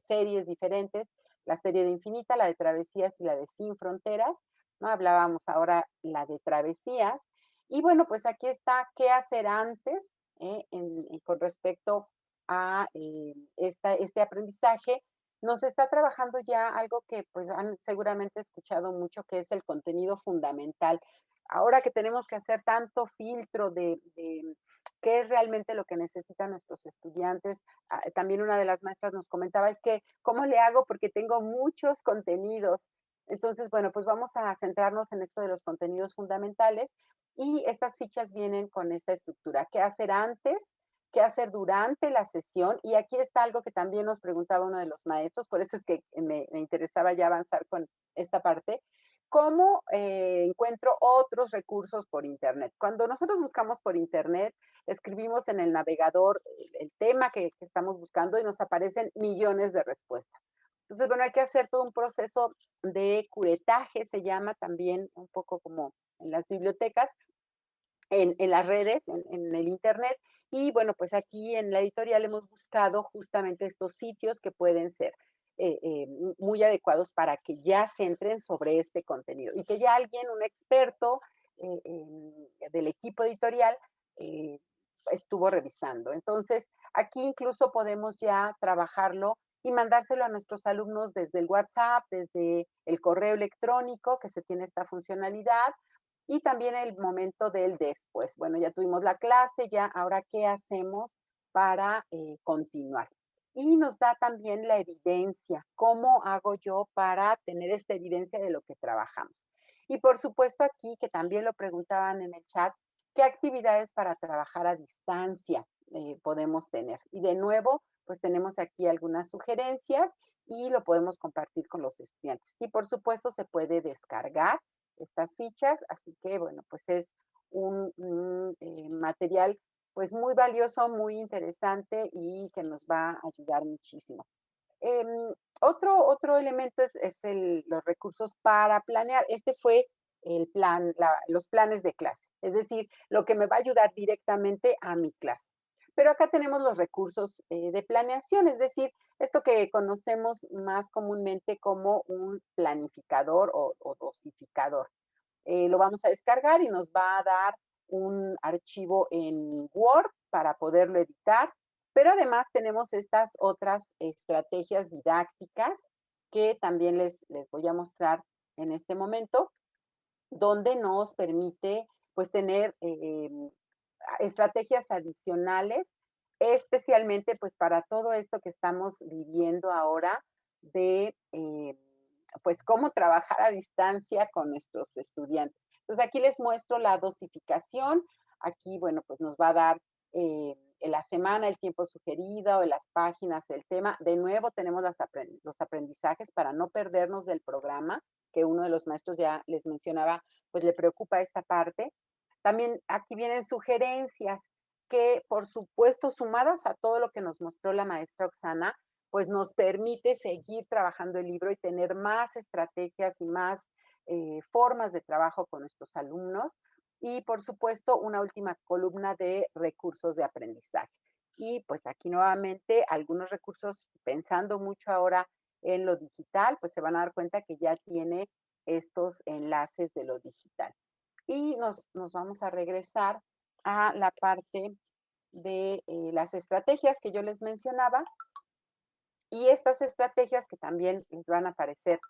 series diferentes, la serie de Infinita, la de Travesías y la de Sin Fronteras, ¿no? Hablábamos ahora la de Travesías. Y bueno, pues aquí está qué hacer antes con respecto a este aprendizaje. Nos está trabajando ya algo que pues han seguramente escuchado mucho, que es el contenido fundamental. Ahora que tenemos que hacer tanto filtro de qué es realmente lo que necesitan nuestros estudiantes, también una de las maestras nos comentaba, es que, ¿cómo le hago? Porque tengo muchos contenidos. Entonces, bueno, pues vamos a centrarnos en esto de los contenidos fundamentales y estas fichas vienen con esta estructura. ¿Qué hacer antes? ¿Qué hacer durante la sesión? Y aquí está algo que también nos preguntaba uno de los maestros, por eso es que me interesaba ya avanzar con esta parte. ¿Cómo encuentro otros recursos por Internet? Cuando nosotros buscamos por Internet, escribimos en el navegador el tema que estamos buscando y nos aparecen millones de respuestas. Entonces, bueno, hay que hacer todo un proceso de curetaje, se llama también un poco como en las bibliotecas, en las redes, en el Internet. Y bueno, pues aquí en la editorial hemos buscado justamente estos sitios que pueden ser muy adecuados para que ya se entren sobre este contenido y que ya alguien, un experto del equipo editorial, eh, estuvo revisando. Entonces, aquí incluso podemos ya trabajarlo y mandárselo a nuestros alumnos desde el WhatsApp, desde el correo electrónico, que se tiene esta funcionalidad, y también el momento del después. Bueno, ya tuvimos la clase, ya ahora qué hacemos para continuar. Y nos da también la evidencia, cómo hago yo para tener esta evidencia de lo que trabajamos. Y por supuesto aquí, que también lo preguntaban en el chat, ¿qué actividades para trabajar a distancia podemos tener? Y de nuevo, pues tenemos aquí algunas sugerencias y lo podemos compartir con los estudiantes. Y por supuesto se puede descargar estas fichas, así que bueno, pues es un material pues muy valioso, muy interesante y que nos va a ayudar muchísimo. Eh, otro elemento es los recursos para planear. Este fue el plan, los planes de clase, es decir, lo que me va a ayudar directamente a mi clase. Pero acá tenemos los recursos de planeación, es decir, esto que conocemos más comúnmente como un planificador o dosificador. Lo vamos a descargar y nos va a dar un archivo en Word para poderlo editar, pero además tenemos estas otras estrategias didácticas que también les voy a mostrar en este momento, donde nos permite pues tener estrategias adicionales, especialmente pues para todo esto que estamos viviendo ahora de pues cómo trabajar a distancia con nuestros estudiantes. Entonces aquí les muestro la dosificación. Aquí, bueno, pues nos va a dar en la semana el tiempo sugerido, en las páginas, el tema. De nuevo tenemos los aprendizajes para no perdernos del programa, que uno de los maestros ya les mencionaba, pues le preocupa esta parte. También aquí vienen sugerencias que, por supuesto, sumadas a todo lo que nos mostró la maestra Oxana, pues nos permite seguir trabajando el libro y tener más estrategias y más formas de trabajo con nuestros alumnos. Y, por supuesto, una última columna de recursos de aprendizaje. Y pues aquí nuevamente algunos recursos, pensando mucho ahora en lo digital, pues se van a dar cuenta que ya tiene estos enlaces de lo digital. Y nos vamos a regresar a la parte de las estrategias que yo les mencionaba. Y estas estrategias que también les van a parecer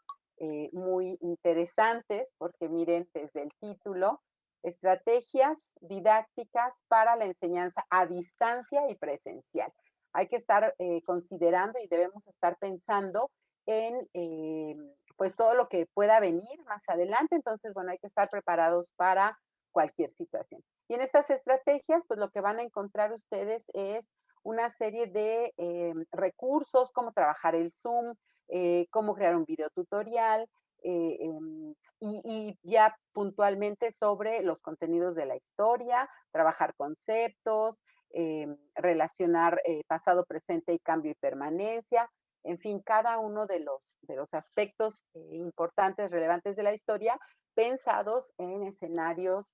muy interesantes, porque miren desde el título, estrategias didácticas para la enseñanza a distancia y presencial. Hay que estar considerando y debemos estar pensando en pues todo lo que pueda venir más adelante. Entonces, bueno, hay que estar preparados para cualquier situación. Y en estas estrategias, pues lo que van a encontrar ustedes es una serie de recursos, cómo trabajar el Zoom, cómo crear un video tutorial, y ya puntualmente sobre los contenidos de la historia, trabajar conceptos, relacionar pasado, presente y cambio y permanencia, en fin, cada uno de los aspectos importantes, relevantes de la historia, pensados en escenarios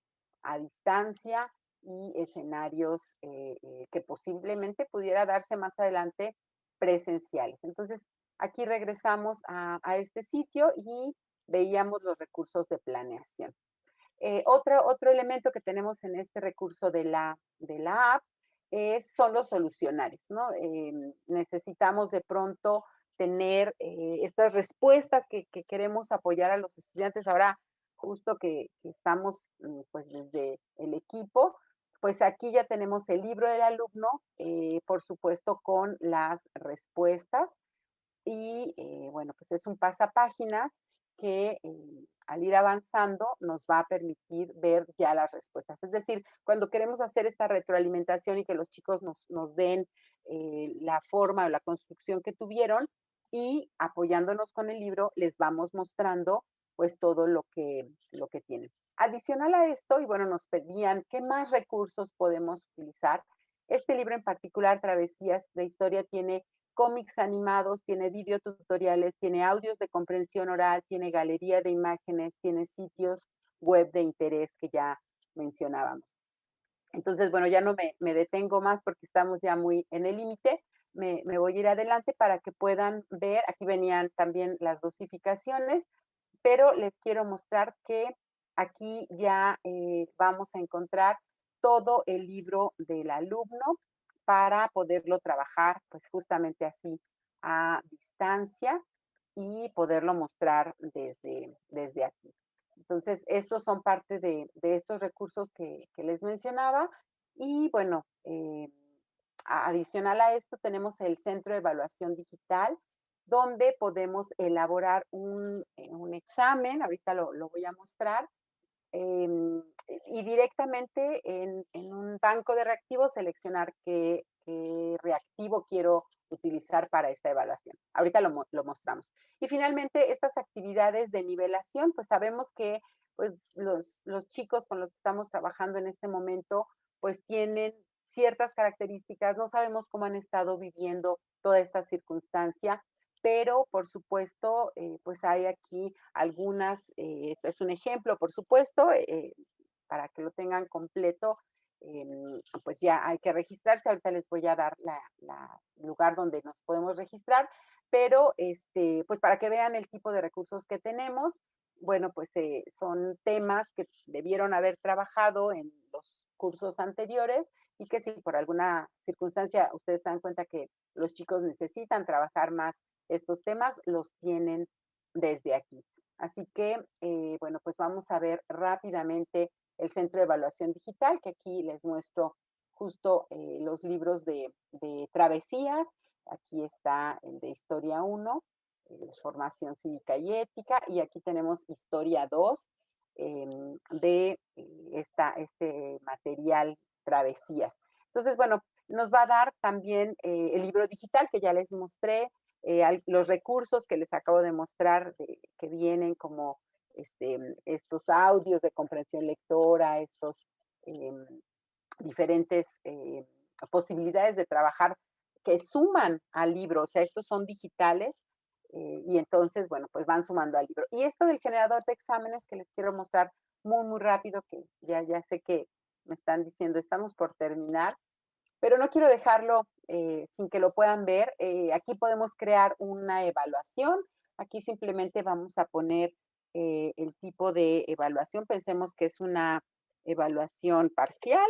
a distancia y escenarios que posiblemente pudiera darse más adelante presenciales. Entonces, aquí regresamos a este sitio y veíamos los recursos de planeación. Otro elemento que tenemos en este recurso de la app son los solucionarios, ¿no? Necesitamos de pronto tener estas respuestas que queremos apoyar a los estudiantes. Ahora, justo que estamos pues desde el equipo, pues aquí ya tenemos el libro del alumno, por supuesto con las respuestas y bueno, pues es un pasapáginas que al ir avanzando nos va a permitir ver ya las respuestas. Es decir, cuando queremos hacer esta retroalimentación y que los chicos nos den la forma o la construcción que tuvieron y apoyándonos con el libro les vamos mostrando pues todo lo que tienen. Adicional a esto, y bueno, nos pedían qué más recursos podemos utilizar. Este libro en particular, Travesías de Historia, tiene cómics animados, tiene videotutoriales, tiene audios de comprensión oral, tiene galería de imágenes, tiene sitios web de interés que ya mencionábamos. Entonces, bueno, ya no me detengo más porque estamos ya muy en el límite. Me voy a ir adelante para que puedan ver. Aquí venían también las dosificaciones, pero les quiero mostrar que aquí ya vamos a encontrar todo el libro del alumno para poderlo trabajar pues justamente así a distancia y poderlo mostrar desde aquí. Entonces, estos son parte de estos recursos que les mencionaba y bueno, adicional a esto tenemos el Centro de Evaluación Digital, donde podemos elaborar un examen, ahorita lo voy a mostrar, y directamente en un banco de reactivos seleccionar qué reactivo quiero utilizar para esta evaluación. Ahorita lo mostramos. Y finalmente, estas actividades de nivelación, pues sabemos que pues, los chicos con los que estamos trabajando en este momento, pues tienen ciertas características, no sabemos cómo han estado viviendo toda esta circunstancia, pero por supuesto, pues hay aquí algunas, es un ejemplo, por supuesto, para que lo tengan completo, pues ya hay que registrarse. Ahorita les voy a dar la lugar donde nos podemos registrar, pero pues para que vean el tipo de recursos que tenemos, bueno, pues son temas que debieron haber trabajado en los cursos anteriores y que si por alguna circunstancia ustedes se dan cuenta que los chicos necesitan trabajar más estos temas, los tienen desde aquí. Así que, bueno, pues vamos a ver rápidamente el Centro de Evaluación Digital, que aquí les muestro justo los libros de travesías. Aquí está el de Historia 1, Formación Cívica y Ética, y aquí tenemos Historia 2 de este material Travesías. Entonces, bueno, nos va a dar también el libro digital que ya les mostré, los recursos que les acabo de mostrar que vienen como estos audios de comprensión lectora, estos eh, diferentes posibilidades de trabajar que suman al libro, o sea, estos son digitales y entonces, bueno, pues van sumando al libro. Y esto del generador de exámenes que les quiero mostrar muy rápido, que ya sé que me están diciendo, estamos por terminar, pero no quiero dejarlo sin que lo puedan ver. Aquí podemos crear una evaluación. Aquí simplemente vamos a poner el tipo de evaluación. Pensemos que es una evaluación parcial.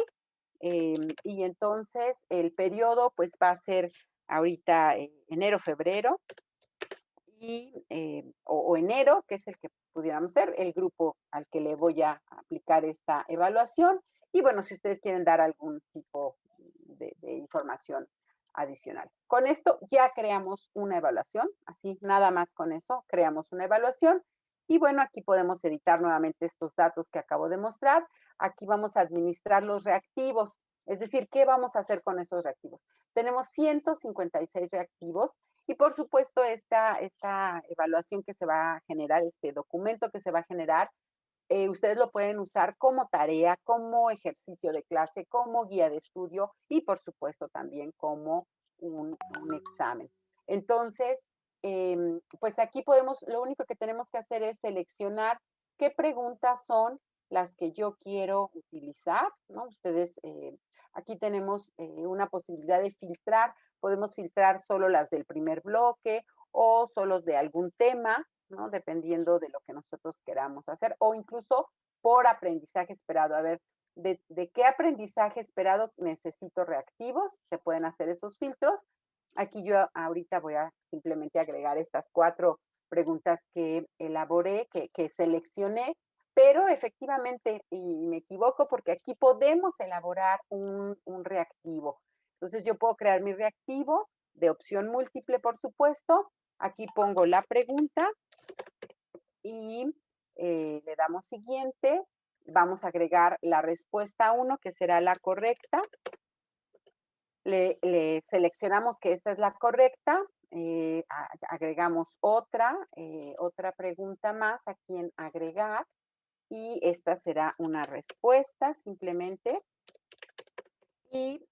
Y entonces el periodo pues va a ser ahorita enero, febrero o enero, que es el que pudiéramos ser, el grupo al que le voy a aplicar esta evaluación. Y bueno, si ustedes quieren dar algún tipo de información adicional. Con esto ya creamos una evaluación, así nada más con eso creamos una evaluación. Y bueno, aquí podemos editar nuevamente estos datos que acabo de mostrar. Aquí vamos a administrar los reactivos, es decir, ¿qué vamos a hacer con esos reactivos? Tenemos 156 reactivos y por supuesto esta evaluación que se va a generar, este documento que se va a generar, ustedes lo pueden usar como tarea, como ejercicio de clase, como guía de estudio y por supuesto también como un examen. Entonces, pues aquí podemos, lo único que tenemos que hacer es seleccionar qué preguntas son las que yo quiero utilizar, ¿no? Ustedes, aquí tenemos una posibilidad de filtrar, podemos filtrar solo las del primer bloque o solo de algún tema, ¿no? Dependiendo de lo que nosotros queramos hacer, o incluso por aprendizaje esperado. A ver, de qué aprendizaje esperado necesito reactivos, se pueden hacer esos filtros. Aquí yo ahorita voy a simplemente agregar estas 4 preguntas que elaboré, que seleccioné, pero efectivamente, y me equivoco porque aquí podemos elaborar un reactivo. Entonces yo puedo crear mi reactivo de opción múltiple, por supuesto. Aquí pongo la pregunta y le damos siguiente. Vamos a agregar la respuesta 1, que será la correcta. Le seleccionamos que esta es la correcta. Agregamos otra pregunta más aquí en agregar. Y esta será una respuesta simplemente. Y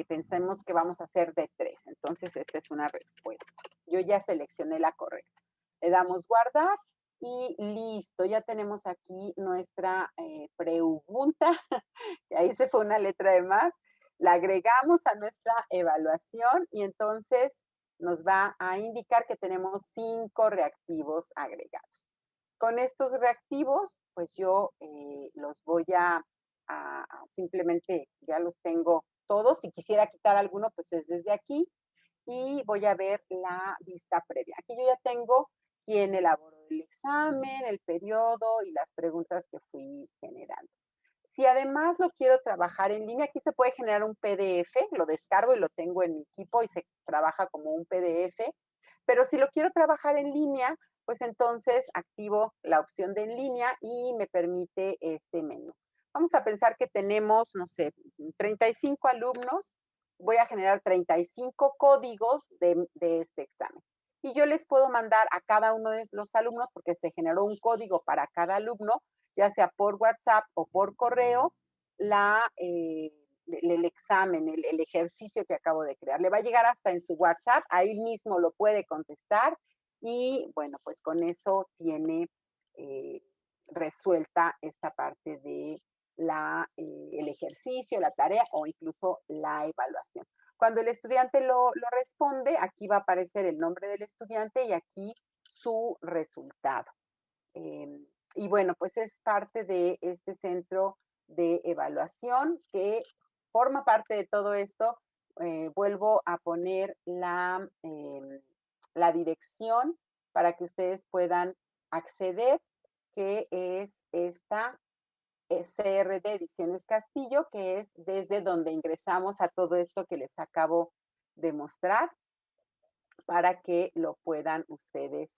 pensemos que vamos a hacer de 3. Entonces, esta es una respuesta. Yo ya seleccioné la correcta. Le damos guardar y listo. Ya tenemos aquí nuestra pregunta. Ahí se fue una letra de más. La agregamos a nuestra evaluación y entonces nos va a indicar que tenemos 5 reactivos agregados. Con estos reactivos, pues yo los voy simplemente ya los tengo todos. Si quisiera quitar alguno, pues es desde aquí. Y voy a ver la vista previa. Aquí yo ya tengo quién elaboró el examen, el periodo y las preguntas que fui generando. Si además lo quiero trabajar en línea, aquí se puede generar un PDF, lo descargo y lo tengo en mi equipo y se trabaja como un PDF, pero si lo quiero trabajar en línea, pues entonces activo la opción de en línea y me permite este menú. Vamos a pensar que tenemos, no sé, 35 alumnos, voy a generar 35 códigos de este examen. Y yo les puedo mandar a cada uno de los alumnos, porque se generó un código para cada alumno, ya sea por WhatsApp o por correo, el examen, el ejercicio que acabo de crear. Le va a llegar hasta en su WhatsApp, ahí mismo lo puede contestar y bueno, pues con eso tiene resuelta esta parte de el ejercicio, la tarea o incluso la evaluación. Cuando el estudiante lo responde, aquí va a aparecer el nombre del estudiante y aquí su resultado. Y bueno, pues es parte de este centro de evaluación que forma parte de todo esto. Vuelvo a poner la dirección para que ustedes puedan acceder, que es esta CRD Ediciones Castillo, que es desde donde ingresamos a todo esto que les acabo de mostrar para que lo puedan ustedes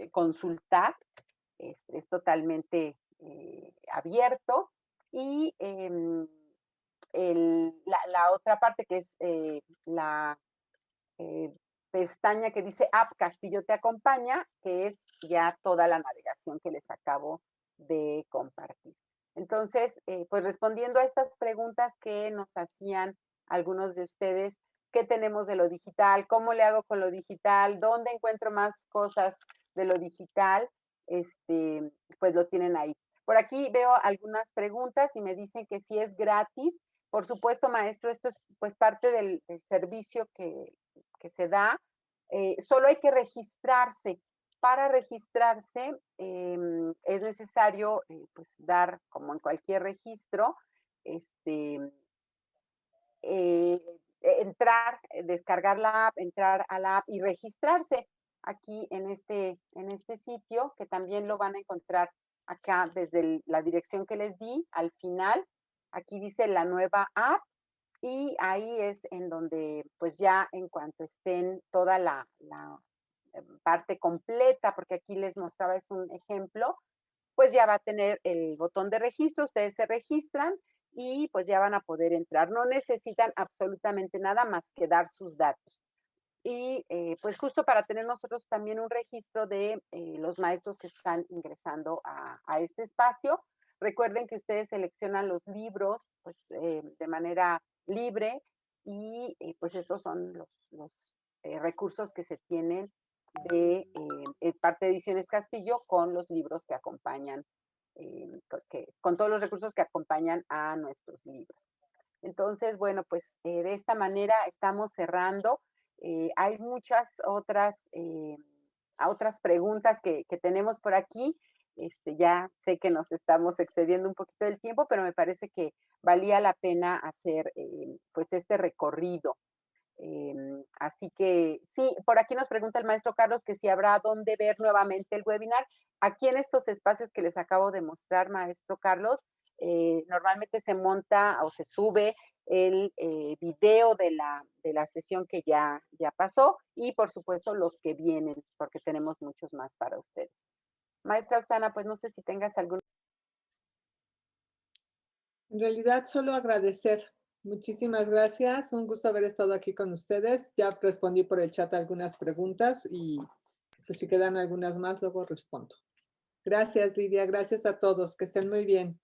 consultar. Es totalmente abierto y la otra parte que es la eh, pestaña que dice App Castillo te acompaña, que es ya toda la navegación que les acabo de compartir. Entonces, pues respondiendo a estas preguntas que nos hacían algunos de ustedes, ¿qué tenemos de lo digital? ¿Cómo le hago con lo digital? ¿Dónde encuentro más cosas de lo digital? Pues lo tienen ahí. Por aquí veo algunas preguntas y me dicen que si es gratis. Por supuesto, maestro, esto es pues parte del servicio que se da. Solo hay que registrarse. Para registrarse es necesario pues dar, como en cualquier registro, este, entrar, descargar la app, entrar a la app y registrarse aquí en este sitio, que también lo van a encontrar acá desde la dirección que les di al final. Aquí dice la nueva app y ahí es en donde pues ya en cuanto estén toda la parte completa, porque aquí les mostraba, es un ejemplo, pues ya va a tener el botón de registro, ustedes se registran y pues ya van a poder entrar. No necesitan absolutamente nada más que dar sus datos. Y pues justo para tener nosotros también un registro de los maestros que están ingresando a este espacio. Recuerden que ustedes seleccionan los libros pues, de manera libre y pues estos son los recursos que se tienen de parte de Ediciones Castillo con los libros que acompañan, con todos los recursos que acompañan a nuestros libros. Entonces, bueno, pues de esta manera estamos cerrando. Hay muchas otras preguntas que tenemos por aquí. Ya sé que nos estamos excediendo un poquito del tiempo, pero me parece que valía la pena hacer pues este recorrido. Así que sí, por aquí nos pregunta el maestro Carlos que si habrá dónde ver nuevamente el webinar. Aquí en estos espacios que les acabo de mostrar, maestro Carlos, normalmente se monta o se sube el video de la sesión que ya pasó y por supuesto los que vienen, porque tenemos muchos más para ustedes. Maestra Oxana, pues no sé si tengas algún... En realidad, solo agradecer. Muchísimas gracias. Un gusto haber estado aquí con ustedes. Ya respondí por el chat algunas preguntas y pues si quedan algunas más, luego respondo. Gracias, Lidia. Gracias a todos. Que estén muy bien.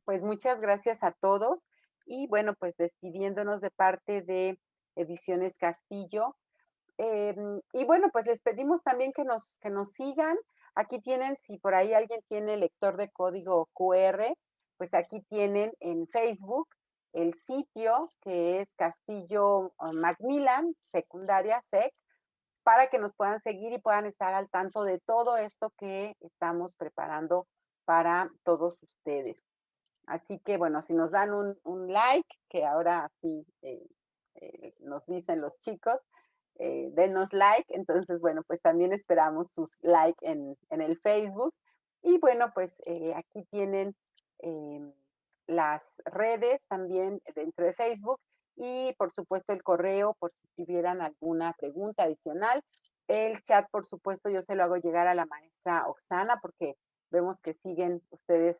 Pues muchas gracias a todos y bueno, pues despidiéndonos de parte de Ediciones Castillo. Y bueno, pues les pedimos también que nos sigan. Aquí tienen, si por ahí alguien tiene lector de código QR, pues aquí tienen en Facebook el sitio que es Castillo Macmillan, secundaria SEC, para que nos puedan seguir y puedan estar al tanto de todo esto que estamos preparando para todos ustedes. Así que bueno, si nos dan un like, que ahora sí nos dicen los chicos, denos like. Entonces, bueno, pues también esperamos sus like en el Facebook. Y bueno, pues aquí tienen las redes también dentro de Facebook y por supuesto el correo por si tuvieran alguna pregunta adicional. El chat, por supuesto, yo se lo hago llegar a la maestra Oxana porque vemos que siguen ustedes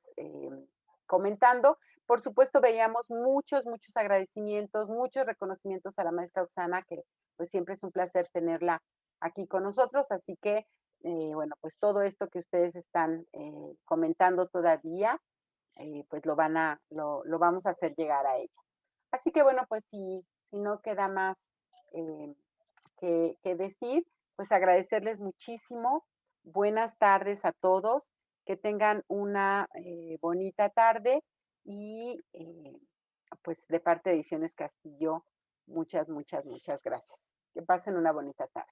comentando. Por supuesto, veíamos muchos agradecimientos, muchos reconocimientos a la maestra Oxana, que pues siempre es un placer tenerla aquí con nosotros. Así que, bueno, pues todo esto que ustedes están comentando todavía, pues lo vamos a hacer llegar a ella. Así que, bueno, pues si no queda más que decir, pues agradecerles muchísimo. Buenas tardes a todos, que tengan una bonita tarde y pues de parte de Ediciones Castillo, muchas gracias. Que pasen una bonita tarde.